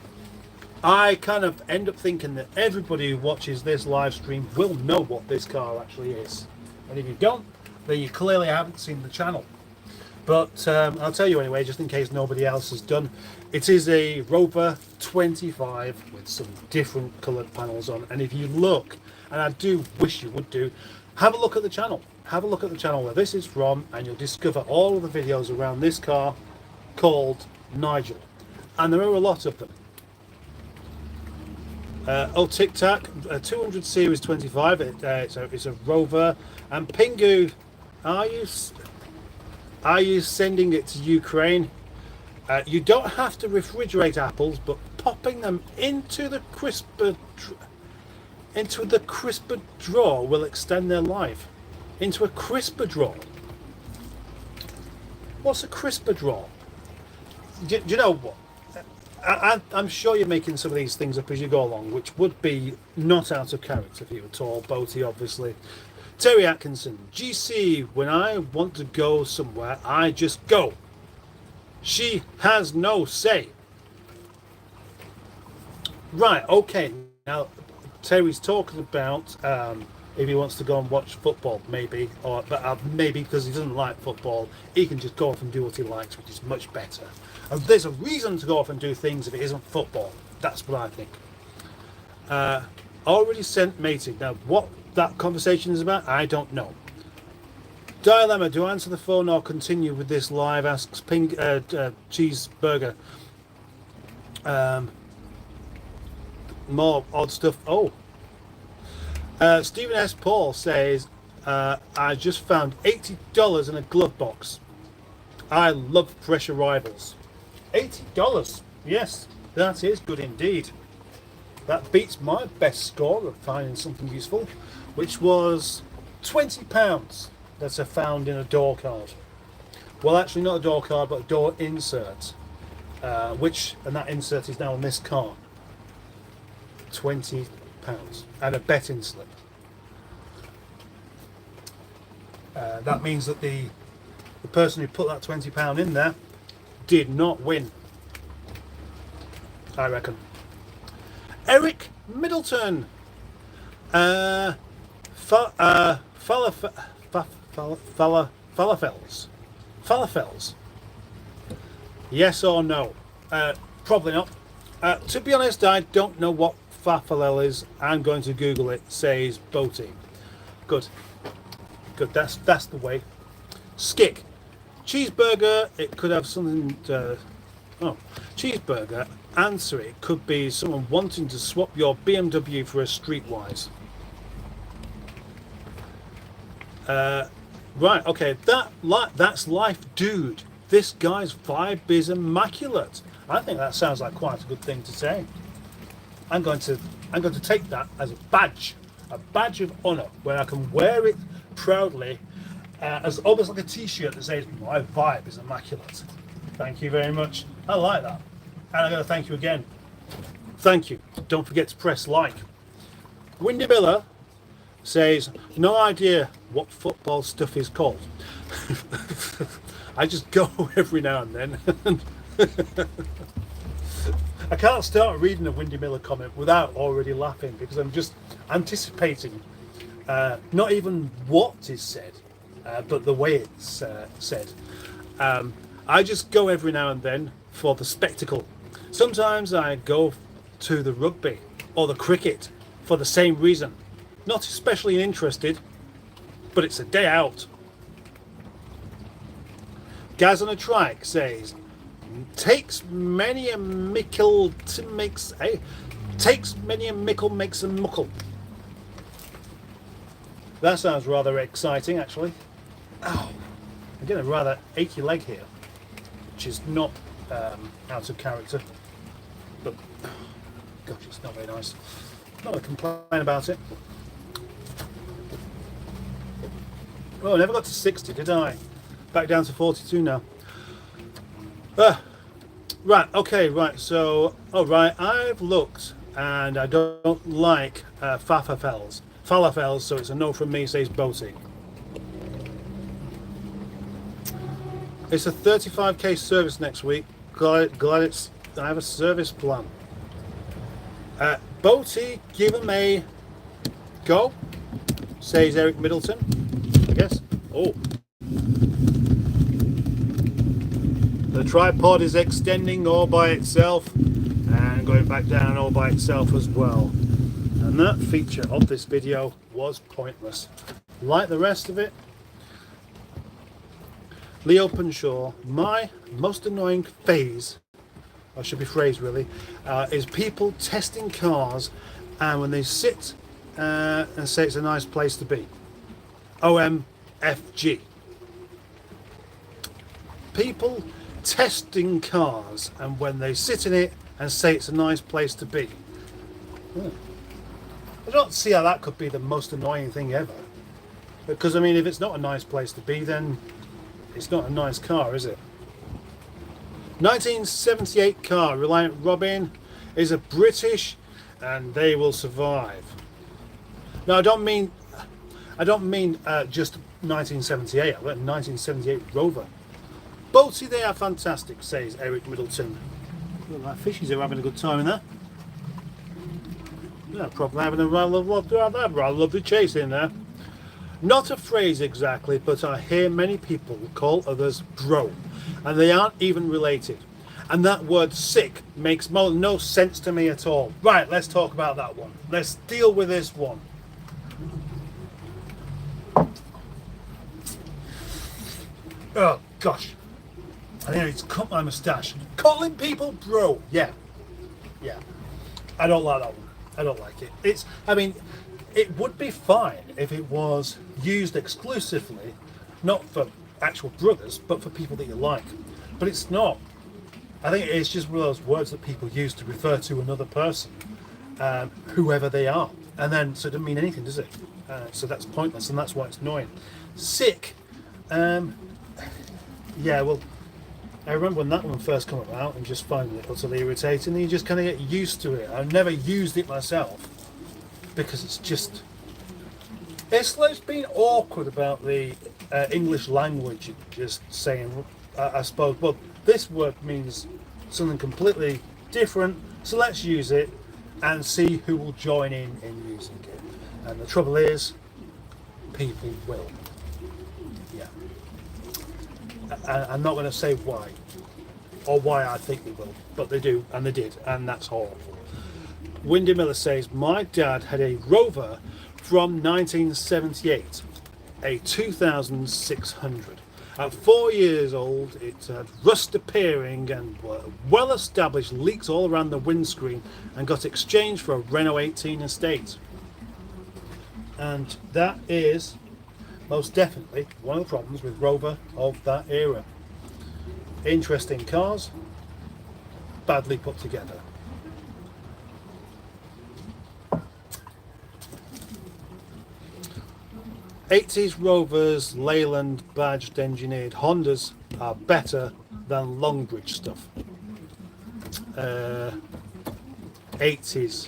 I kind of end up thinking that everybody who watches this live stream will know what this car actually is. And if you don't, then you clearly haven't seen the channel. But I'll tell you anyway, just in case nobody else has done. It is a Rover 25 with some different coloured panels on. And if you look, and I do wish you would do, have a look at the channel. Have a look at the channel where this is from, and you'll discover all of the videos around this car called Nigel. And there are a lot of them. Tic Tac, 200 Series 25. It's a Rover. And Pingu, are you sending it to Ukraine? You don't have to refrigerate apples, but popping them into the crisper drawer will extend their life. Into a crisper drawer. What's a crisper drawer? Do you know what? I'm sure you're making some of these things up as you go along, which would be not out of character for you at all. Boaty, obviously. Terry Atkinson, GC, when I want to go somewhere, I just go. She has no say. Right, okay. Now, Terry's talking about if he wants to go and watch football, maybe, but maybe because he doesn't like football, he can just go off and do what he likes, which is much better. And there's a reason to go off and do things if it isn't football. That's what I think. Already sent mating. Now, what that conversation is about, I don't know. Dilemma, do I answer the phone or continue with this live? Asks Cheeseburger. More odd stuff. Oh. Stephen S. Paul says, I just found $80 in a glove box. I love fresh arrivals. $80. Yes, that is good indeed. That beats my best score of finding something useful, which was £20 that I found in a door card. Well, actually not a door card, but a door insert. And that insert is now on this car. £20. And a betting slip. That means that the person who put that £20 in there did not win, I reckon. Eric Middleton. Falafels. Yes or no? Probably not. To be honest, I don't know what falafel is. I'm going to Google it. Says Boaty. Good. That's the way. Skick. Cheeseburger. It could have something. Cheeseburger. Answer it could be someone wanting to swap your BMW for a Streetwise. Right. Okay. That's life, dude. This guy's vibe is immaculate. I think that sounds like quite a good thing to say. I'm going to take that as a badge of honour, where I can wear it proudly, as almost like a T-shirt that says my vibe is immaculate. Thank you very much. I like that, and I'm going to thank you again. Thank you. Don't forget to press like. Windy Miller says no idea what football stuff is called. I just go every now and then. I can't start reading a Windy Miller comment without already laughing, because I'm just anticipating not even what is said, but the way it's said. I just go every now and then for the spectacle. Sometimes I go to the rugby or the cricket for the same reason. Not especially interested, but it's a day out. Gaz on a Trike says, takes many a mickle makes a muckle. That sounds rather exciting, actually. Ow. I'm getting a rather achy leg here, which is not out of character. But gosh, it's not very nice. Not going to complain about it. Oh, I never got to 60, did I? Back down to 42 now. Right, okay, right, so, alright, I've looked and I don't like falafels, so it's a no from me, says Boaty. It's a 35k service next week. Glad it's, I have a service plan. Boaty, give him a go, says Eric Middleton, I guess. Oh. The tripod is extending all by itself and going back down all by itself as well. And that feature of this video was pointless. Like the rest of it, Leo Penshaw, my most annoying phase, or should be phrase really, is people testing cars and when they sit and say it's a nice place to be. OMFG. People testing cars and when they sit in it and say it's a nice place to be. I don't see how that could be the most annoying thing ever. Because I mean, if it's not a nice place to be, then it's not a nice car, is it? 1978 car, Reliant Robin, is a British and they will survive. No, I don't mean just 1978. I meant 1978 Rover. Boaty, they are fantastic, says Eric Middleton. Look, my fishies are having a good time in there. Yeah, probably having a rather lovely chase in there. Not a phrase exactly, but I hear many people call others bro, and they aren't even related. And that word sick makes no sense to me at all. Right, let's talk about that one. Let's deal with this one. Oh, gosh. I think it's cut my moustache. Calling people bro. Yeah. I don't like that one. I don't like it. I mean, it would be fine if it was used exclusively, not for actual brothers, but for people that you like. But it's not. I think it's just one of those words that people use to refer to another person, whoever they are. And then, so it doesn't mean anything, does it? So that's pointless, and that's why it's annoying. Sick. Yeah, well, I remember when that one first came about and just finding it utterly irritating, and you just kind of get used to it. I've never used it myself because it's been awkward about the English language, just saying, I suppose, well, this word means something completely different, so let's use it and see who will join in using it. And the trouble is, people will. Yeah. I'm not going to say why, or why I think they will, but they do, and they did, and that's horrible. Windy Miller says, my dad had a Rover from 1978, a 2600. At 4 years old, it had rust appearing and well-established leaks all around the windscreen and got exchanged for a Renault 18 Estate. And that is most definitely one of the problems with Rover of that era. Interesting cars, badly put together. '80s Rovers, Leyland badged engineered Hondas are better than Longbridge stuff. 80s,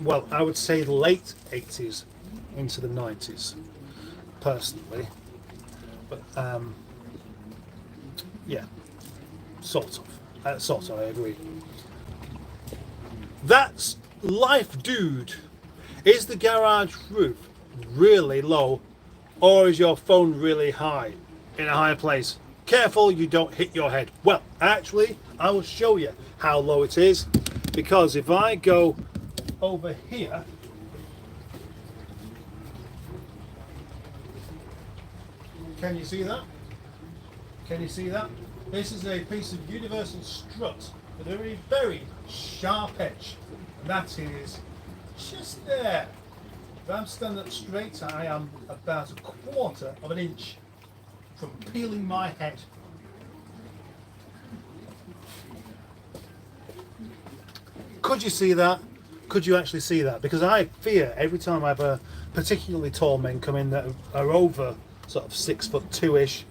well, I would say late 80s into the 90s, personally. But yeah, sort of, I agree. That's life, dude. Is the garage roof really low, or is your phone really high in a higher place? Careful you don't hit your head. Well, actually, I will show you how low it is, because if I go over here, can you see that? Can you see that? This is a piece of universal strut with a very, very sharp edge, and that is just there. If I'm standing up straight, I am about 1/4 of an inch from peeling my head. Could you see that? Could you actually see that? Because I fear every time I have a particularly tall men come in that are over sort of 6'2"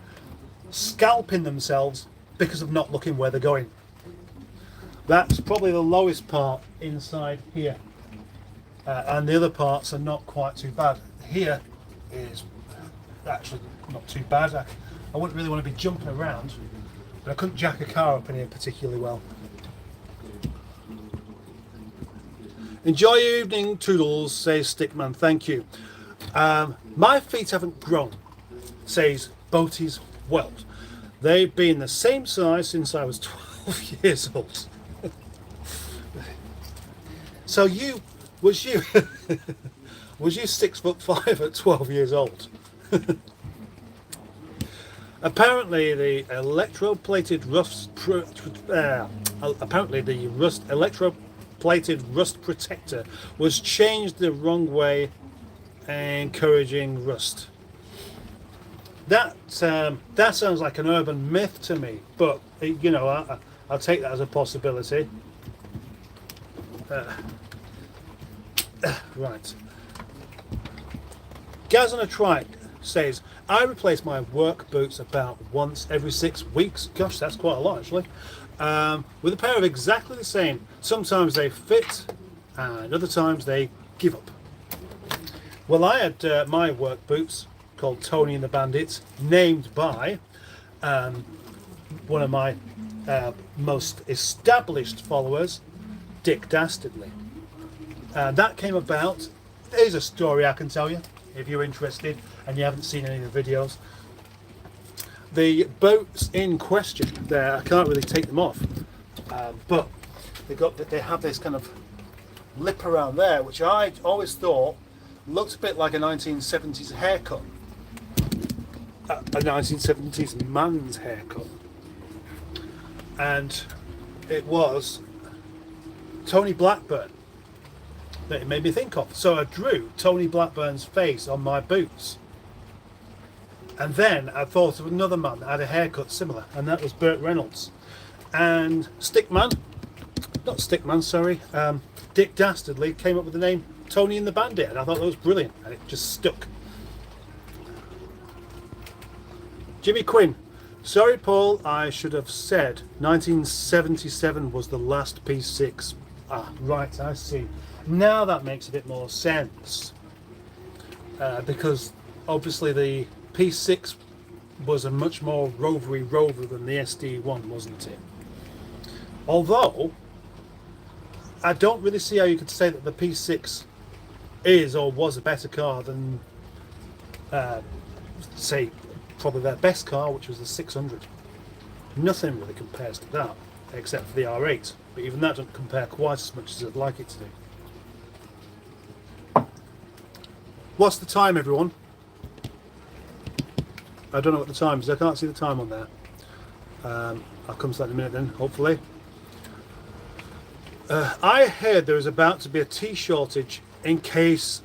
scalping themselves because of not looking where they're going. That's probably the lowest part inside here, and the other parts are not quite too bad. Here is actually not too bad. I wouldn't really want to be jumping around, but I couldn't jack a car up in here particularly well. Enjoy your evening, Toodles, says Stickman. Thank you. My feet haven't grown, says Boaty's Welt. They've been the same size since I was 12 years old. So was you 6'5" at 12 years old? Apparently the electroplated rust protector was changed the wrong way, encouraging rust. That sounds like an urban myth to me, but you know, I'll take that as a possibility. Right. Gaz on a Trike says, I replace my work boots about once every 6 weeks. Gosh, that's quite a lot actually. With a pair of exactly the same. Sometimes they fit and other times they give up. Well, I had my work boots called Tony and the Bandits, named by one of my most established followers, Dick Dastardly. That came about, here's a story I can tell you if you're interested and you haven't seen any of the videos. The boots in question, there, I can't really take them off, but they have this kind of lip around there, which I always thought looked a bit like a 1970s haircut, a 1970s man's haircut, and it was Tony Blackburn that it made me think of. So I drew Tony Blackburn's face on my boots, and then I thought of another man that had a haircut similar, and that was Burt Reynolds. And Dick Dastardly came up with the name Tony and the Bandit, and I thought that was brilliant, and it just stuck. Jimmy Quinn, sorry Paul, I should have said 1977 was the last P6. Ah, right, I see. Now that makes a bit more sense, because obviously the P6 was a much more rovery rover than the SD1, wasn't it? Although I don't really see how you could say that the P6 is or was a better car than say probably their best car, which was the 600. Nothing really compares to that except for the R8, but even that doesn't compare quite as much as I'd like it to do. What's the time, everyone? I don't know what the time is. I can't see the time on there. I'll come to that in a minute then, hopefully. I heard there is about to be a tea shortage in case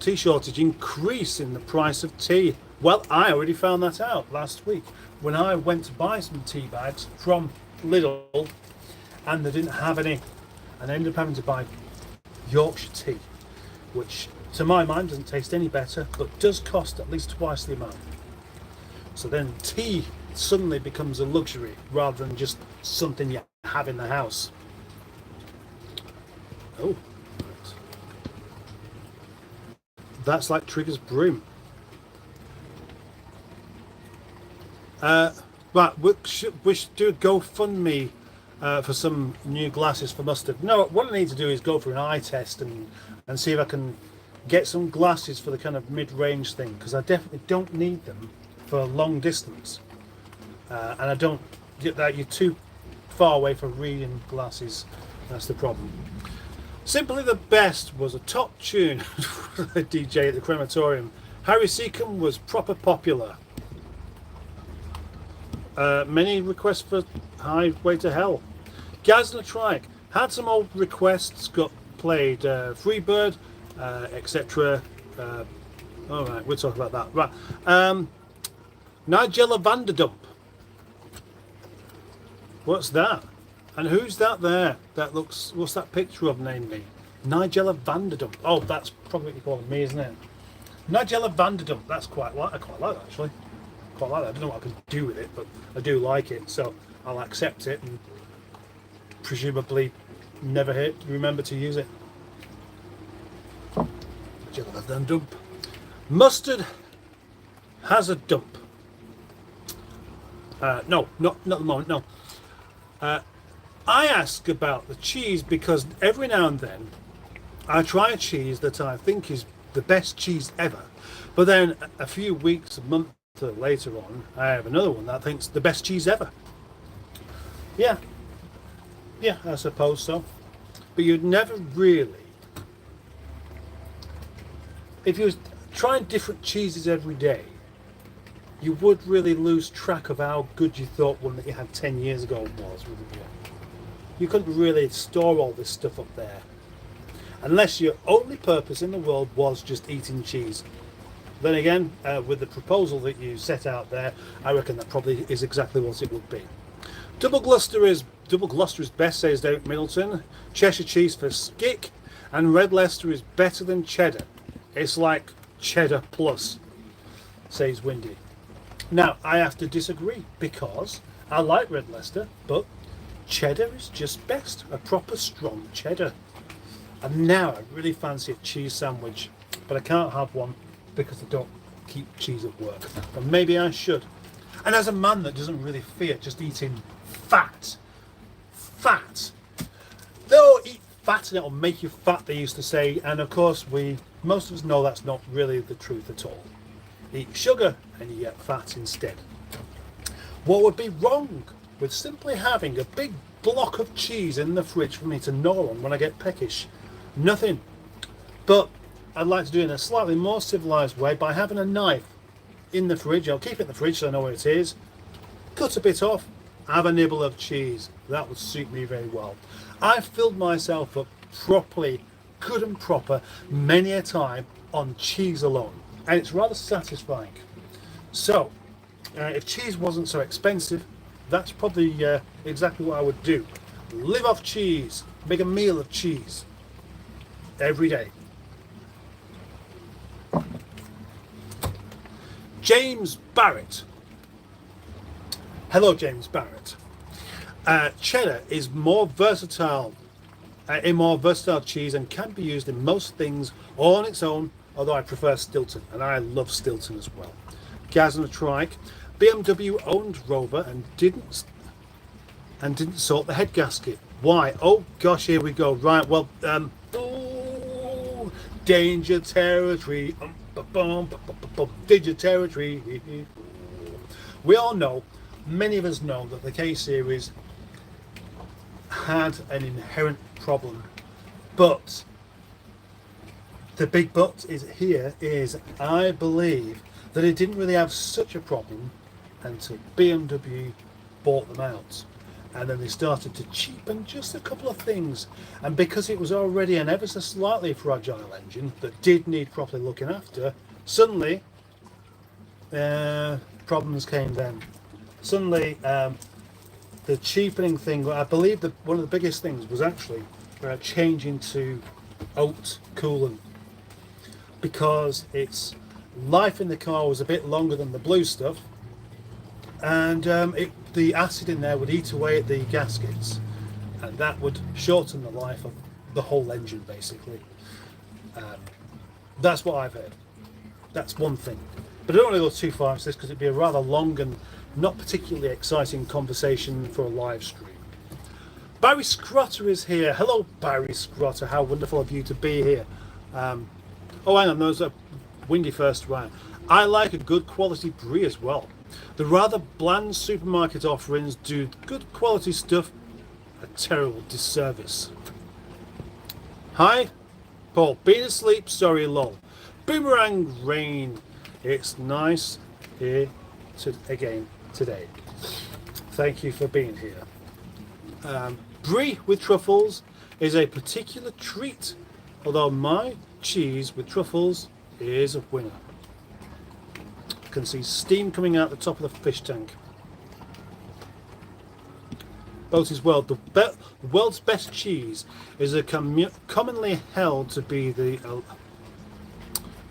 tea shortage increase in the price of tea. Well, I already found that out last week when I went to buy some tea bags from Lidl, and they didn't have any, and I ended up having to buy Yorkshire tea, which to my mind doesn't taste any better, but does cost at least twice the amount. So then tea suddenly becomes a luxury rather than just something you have in the house. Oh, right. That's like Trigger's broom. Right, we should do a GoFundMe for some new glasses for Mustard. No, what I need to do is go for an eye test and see if I can get some glasses for the kind of mid-range thing, because I definitely don't need them for long distance, and I don't get that you're too far away for reading glasses. That's the problem. Simply the Best was a top tune. DJ at the crematorium. Harry Seacombe was proper popular. Many requests for Highway to Hell. Gaz on a Trike had some old requests, got played. Freebird, etc. All right, we'll talk about that. Right. Nigel Vanderdump. What's that? And who's that there? That looks, what's that picture of, name me? Nigel Vanderdump. Oh, that's probably what you're calling me, isn't it? Nigel Vanderdump. That's quite like, I quite like that actually. Quite like that. I don't know what I can do with it, but I do like it, so I'll accept it and presumably never remember to use it. Nigel Vanderdump. Mustard has a dump. No, not at the moment, no. I ask about the cheese because every now and then I try a cheese that I think is the best cheese ever, but then a few weeks, a month later on, I have another one that I think's the best cheese ever. Yeah, I suppose so. But you'd never really, if you was trying different cheeses every day, you would really lose track of how good you thought one that you had 10 years ago was, wouldn't you? You couldn't really store all this stuff up there unless your only purpose in the world was just eating cheese. Then again, with the proposal that you set out there, I reckon that probably is exactly what it would be. Double Gloucester is best, says Derek Middleton. Cheshire cheese for skick, and Red Leicester is better than cheddar. It's like cheddar plus, says Windy. Now, I have to disagree because I like Red Leicester, but cheddar is just best. A proper strong cheddar. And now I really fancy a cheese sandwich, but I can't have one because I don't keep cheese at work. But maybe I should. And as a man that doesn't really fear just eating fat, though eat fat and it'll make you fat, they used to say, and of course most of us know that's not really the truth at all. Eat sugar and you get fat instead. What would be wrong with simply having a big block of cheese in the fridge for me to gnaw on when I get peckish? Nothing. But I'd like to do it in a slightly more civilised way by having a knife in the fridge. I'll keep it in the fridge so I know where it is. Cut a bit off, have a nibble of cheese. That would suit me very well. I've filled myself up properly, good and proper, many a time on cheese alone. And it's rather satisfying. So, if cheese wasn't so expensive, that's probably exactly what I would do. Live off cheese. Make a meal of cheese. Every day. James Barrett. Hello, James Barrett. Cheddar is more versatile, a more versatile cheese and can be used in most things all on its own, although I prefer Stilton, and I love Stilton as well. Gaz and a trike. BMW owned Rover and didn't sort the head gasket. Why? Oh gosh, here we go. Right, well, danger territory. Danger territory. We all know, many of us know, that the K series had an inherent problem, but the big but is I believe that it didn't really have such a problem until BMW bought them out, and then they started to cheapen just a couple of things, and because it was already an ever so slightly fragile engine that did need properly looking after, suddenly problems came then. Suddenly the cheapening thing, I believe that one of the biggest things was actually changing to oat coolant, because its life in the car was a bit longer than the blue stuff, and the acid in there would eat away at the gaskets, and that would shorten the life of the whole engine basically. That's what I've heard. That's one thing, but I don't want to go too far into this because it'd be a rather long and not particularly exciting conversation for a live stream. Barry Scrotter is here. Hello, Barry Scrotter. How wonderful of you to be here. Oh, hang on, there's a Windy first round. I like a good quality brie as well. The rather bland supermarket offerings do good quality stuff a terrible disservice. Hi, Paul. Been asleep? Sorry, lol. Boomerang rain. It's nice here again today. Thank you for being here. Brie with truffles is a particular treat, although my cheese with truffles is a winner. You can see steam coming out the top of the fish tank. Boaty's World. The world's best cheese is commonly held to be the.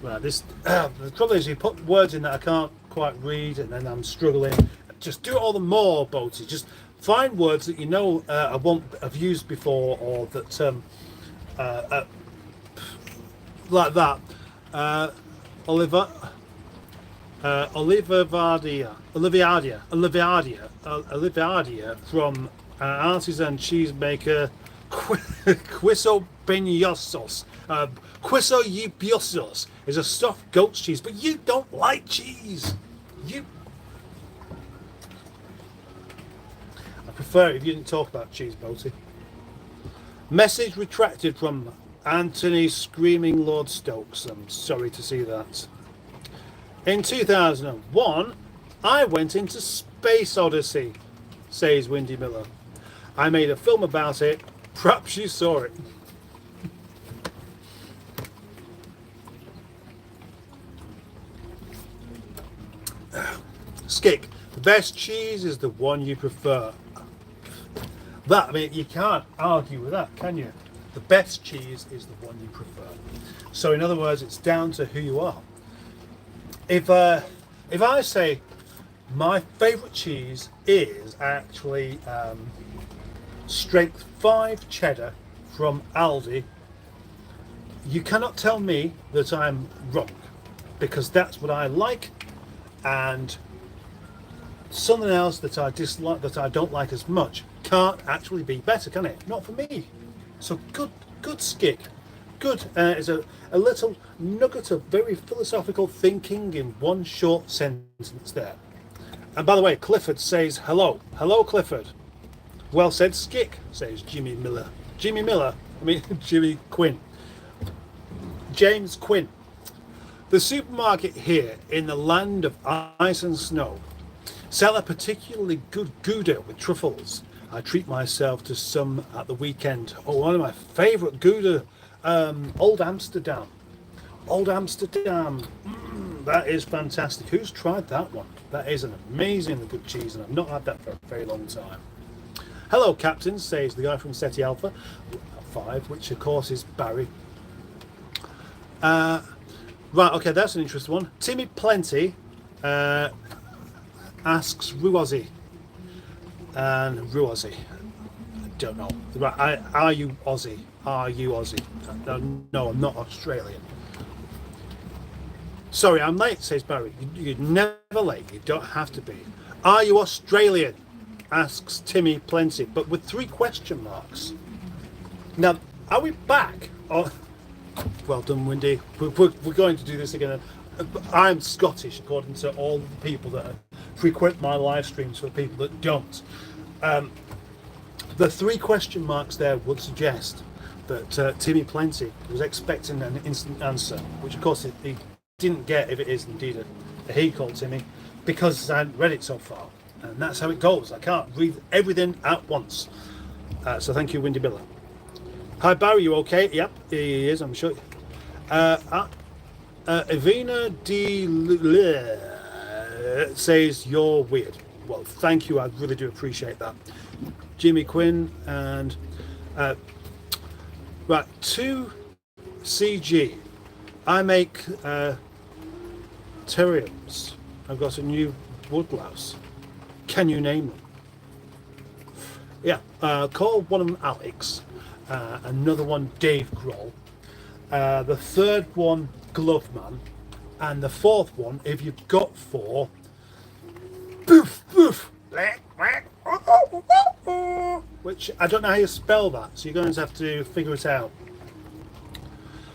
Right, the trouble is you put words in that I can't quite read, and then I'm struggling. Just do it all the more, Boaty. Just find words that you know I won't have used before, or that like that. Olivardia from artisan cheesemaker Quisopiniosos. Quisopiniosos is a stuffed goat's cheese, but you don't like cheese. I prefer it if you didn't talk about cheese, Boaty. Message retracted from Anthony Screaming Lord Stokes. I'm sorry to see that. In 2001, I went into Space Odyssey, says Windy Miller. I made a film about it. Perhaps you saw it. Skick, the best cheese is the one you prefer. That, I mean, you can't argue with that, can you? The best cheese is the one you prefer. So in other words, it's down to who you are. If I say my favourite cheese is actually strength 5 cheddar from Aldi, you cannot tell me that I'm wrong, because that's what I like, and something else that I dislike, that I don't like as much, can't actually be better, can it? Not for me. So good Skick. Good is a little nugget of very philosophical thinking in one short sentence there. And by the way, Clifford says hello. Hello, Clifford. Well said, Skick, says Jimmy Miller. Jimmy Quinn. James Quinn. The supermarket here in the land of ice and snow sell a particularly good Gouda with truffles. I treat myself to some at the weekend. Oh, one of my favourite Gouda, Old Amsterdam. That is fantastic. Who's tried that one? That is an amazingly good cheese, and I've not had that for a very long time. Hello, Captain, says the guy from SETI Alpha 5, which of course is Barry. Right, okay, that's an interesting one. Timmy Plenty asks Ruozzi. And Ruozzi, I don't know. Right, are you Aussie? No, I'm not Australian. Sorry, I'm late, says Barry. You're never late. You don't have to be. Are you Australian? Asks Timmy Plenty, but with 3 question marks. Now, are we back? Oh, well done, Windy. We're going to do this again. I'm Scottish, according to all the people that frequent my live streams, for people that don't. The 3 question marks there would suggest that Timmy Plenty was expecting an instant answer, which of course he didn't get, if it is indeed a he called Timmy, because I hadn't read it so far. And that's how it goes. I can't read everything at once. So thank you, Windy Miller. Hi, Barry, you okay? Yep, he is, I'm sure. Evina D. says you're weird. Well, thank you. I really do appreciate that. Jimmy Quinn and right, 2CG. I make terrariums. I've got a new woodlouse. Can you name them? Yeah, call one of them Alex, another one Dave Grohl, the third one Gloveman, and the fourth one, if you've got 4, Boof Boof, which I don't know how you spell that, so you're going to have to figure it out.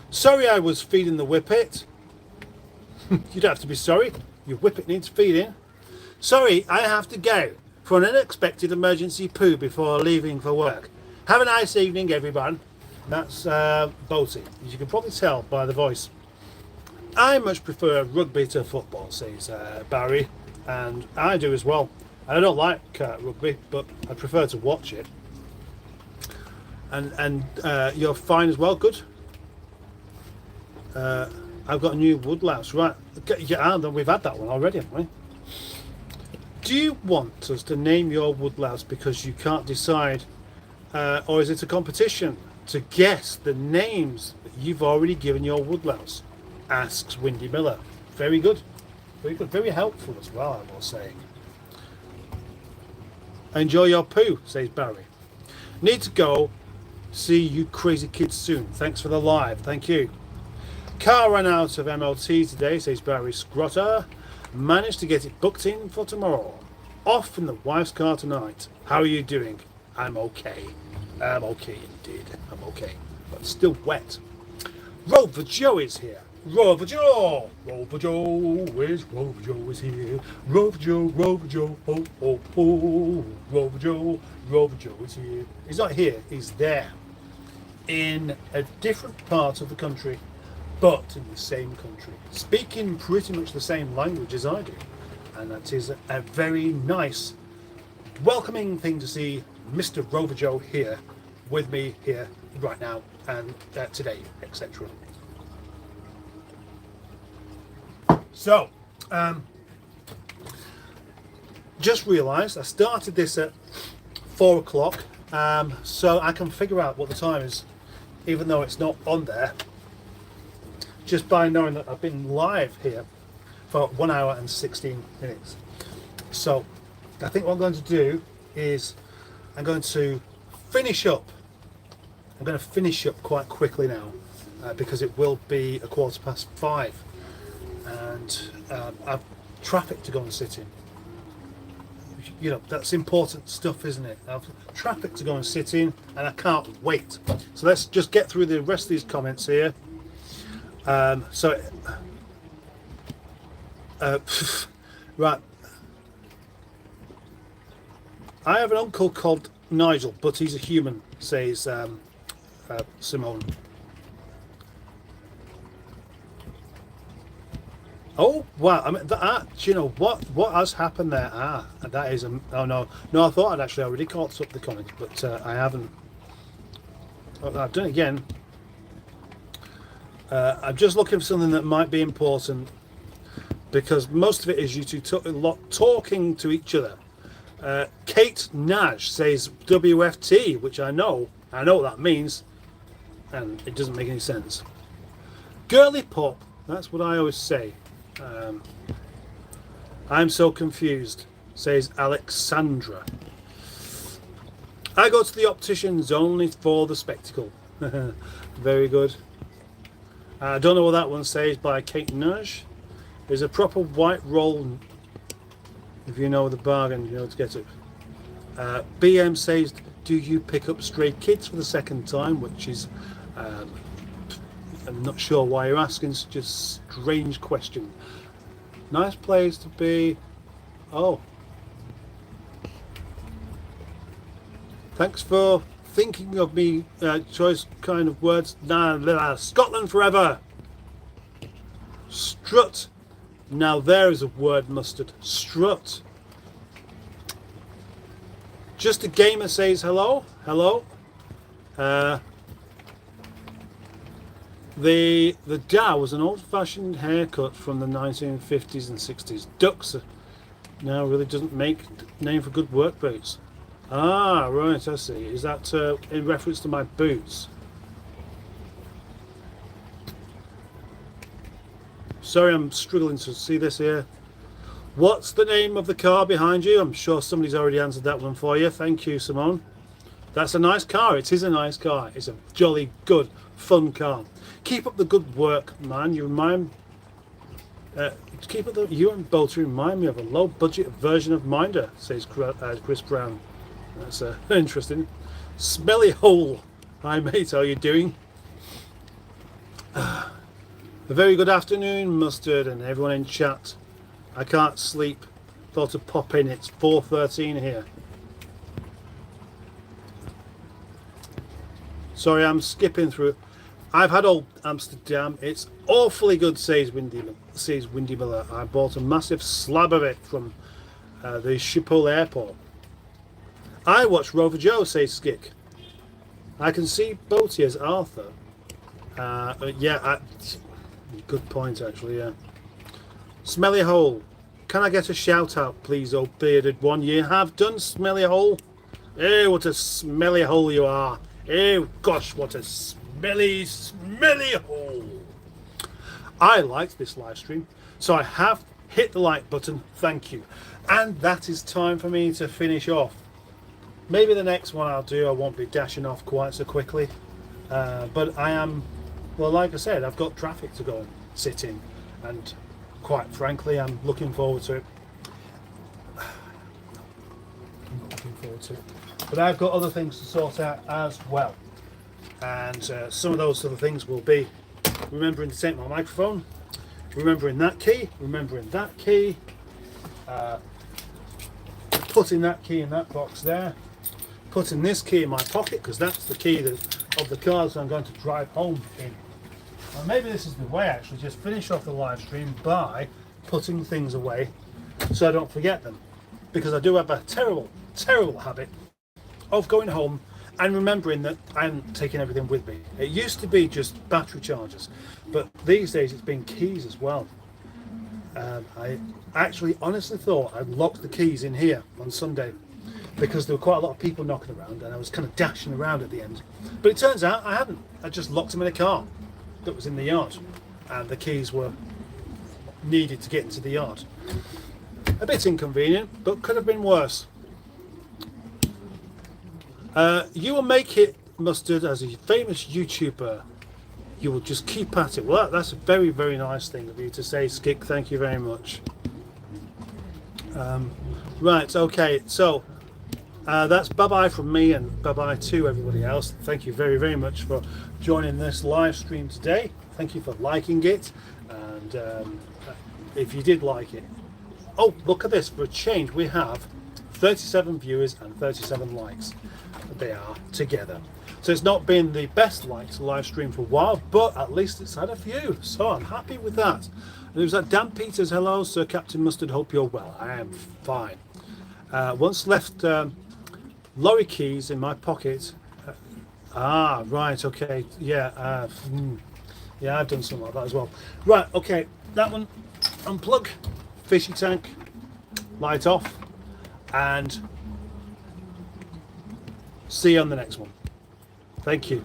Sorry I was feeding the whippet. You don't have to be sorry, your whippet needs feeding. Sorry, I have to go for an unexpected emergency poo before leaving for work. Have a nice evening, everyone. That's Boaty, as you can probably tell by the voice. I much prefer rugby to football, says Barry, and I do as well. I don't like rugby, but I prefer to watch it. And you're fine as well, good. I've got a new woodlouse, right? Yeah, we've had that one already, haven't we? Do you want us to name your woodlouse because you can't decide, or is it a competition to guess the names that you've already given your woodlouse? Asks Windy Miller. Very good. Very good. Very helpful as well, I will say. Enjoy your poo, says Barry. Need to go. See you crazy kids soon. Thanks for the live. Thank you. Car ran out of MOT today, says Barry Scrotter. Managed to get it booked in for tomorrow. Off in the wife's car tonight. How are you doing? I'm okay. I'm okay indeed. I'm okay. But still wet. Rover Joe is here. Rover Joe! Rover Joe is here. Rover Joe, oh, oh, oh. Rover Joe is here. He's not here, he's there. In a different part of the country, but in the same country. Speaking pretty much the same language as I do. And that is a very nice, welcoming thing to see Mr. Rover Joe here with me here right now and today, etc. So, just realised I started this at 4 o'clock, so I can figure out what the time is, even though it's not on there, just by knowing that I've been live here for 1 hour and 16 minutes. So, I think what I'm going to do is I'm going to finish up. I'm going to finish up quite quickly now, because it will be 5:15. And I've traffic to go and sit in. You know, that's important stuff, isn't it? I've traffic to go and sit in, and I can't wait. So let's just get through the rest of these comments here. Right. I have an uncle called Nigel, but he's a human, says Simone. Oh wow! I mean, do you know what has happened there? That is oh no, I thought I'd actually already caught up the comment, but I haven't. I've done it again. I'm just looking for something that might be important, because most of it is you two talking to each other. Kate Nash says WFT, which I know what that means, and it doesn't make any sense. Girly pop, that's what I always say. I'm so confused, says Alexandra. I go to the opticians only for the spectacle. Very good. I don't know what that one says by Kate Nash. There's a proper white roll. If you know the bargain, you know to get it. BM says, do you pick up stray kids for the second time? Which is, I'm not sure why you're asking such a strange question. Nice place to be. Oh. Thanks for thinking of me. Choice kind of words. Nah, Scotland forever. Strut. Now there is a word, Mustard. Strut. Just a gamer says hello. Hello. The Dow was an old-fashioned haircut from the 1950s and 60s. Ducks now really doesn't make name for good work boots. Ah, right, I see. Is that in reference to my boots? Sorry, I'm struggling to see this here. What's the name of the car behind you? I'm sure somebody's already answered that one for you. Thank you, Simone. That's a nice car. It is a nice car. It's a jolly good, fun car. Keep up the good work, man. You remind you and Bolter remind me of a low-budget version of Minder, says Chris Brown. That's interesting. Smelly hole. Hi, mate. How are you doing? A very good afternoon, Mustard, and everyone in chat. I can't sleep. Thought to pop in. It's 4:13 here. Sorry, I'm skipping through. I've had old Amsterdam. It's awfully good, says Windy Miller. I bought a massive slab of it from the Schiphol airport. I watch Rover Joe, says Skick. I can see Boaty as Arthur. Yeah, good point, actually, yeah. Smelly hole. Can I get a shout out, please, oh bearded one? You have done, smelly hole. Oh, what a smelly hole you are. Oh, gosh, what a smelly, smelly hole. I liked this live stream, so I have hit the like button. Thank you. And that is time for me to finish off. Maybe the next one I'll do, I won't be dashing off quite so quickly. But I am, well, like I said, I've got traffic to go and sit in. And quite frankly, I'm looking forward to it. I'm not looking forward to it. But I've got other things to sort out as well. And some of those other things will be remembering to take my microphone, remembering that key, putting that key in that box there, putting this key in my pocket because that's the key of the car that I'm going to drive home in. And maybe this is the way, actually, just finish off the live stream by putting things away so I don't forget them, because I do have a terrible habit of going home and remembering that I'm taking everything with me. It used to be just battery chargers, but these days it's been keys as well. I actually honestly thought I'd locked the keys in here on Sunday because there were quite a lot of people knocking around and I was kind of dashing around at the end. But it turns out I hadn't. I just locked them in a car that was in the yard, and the keys were needed to get into the yard. A bit inconvenient, but could have been worse. You will make it, Mustard, as a famous YouTuber. You will just keep at it. Well, that's a very, very nice thing of you to say, Skik. Thank you very much. Right, okay, so that's bye-bye from me and bye-bye to everybody else. Thank you very, very much for joining this live stream today. Thank you for liking it. And if you did like it, oh, look at this. For a change, we have 37 viewers and 37 likes. They are together. So it's not been the best liked live stream for a while, but at least it's had a few. So I'm happy with that. And it was that Dan Peters. Hello, Sir Captain Mustard. Hope you're well. I am fine. Once left lorry keys in my pocket. Right. Okay. Yeah. Yeah, I've done something like that as well. Right. Okay. That one. Unplug. Fishy tank. Light off. And see you on the next one. Thank you.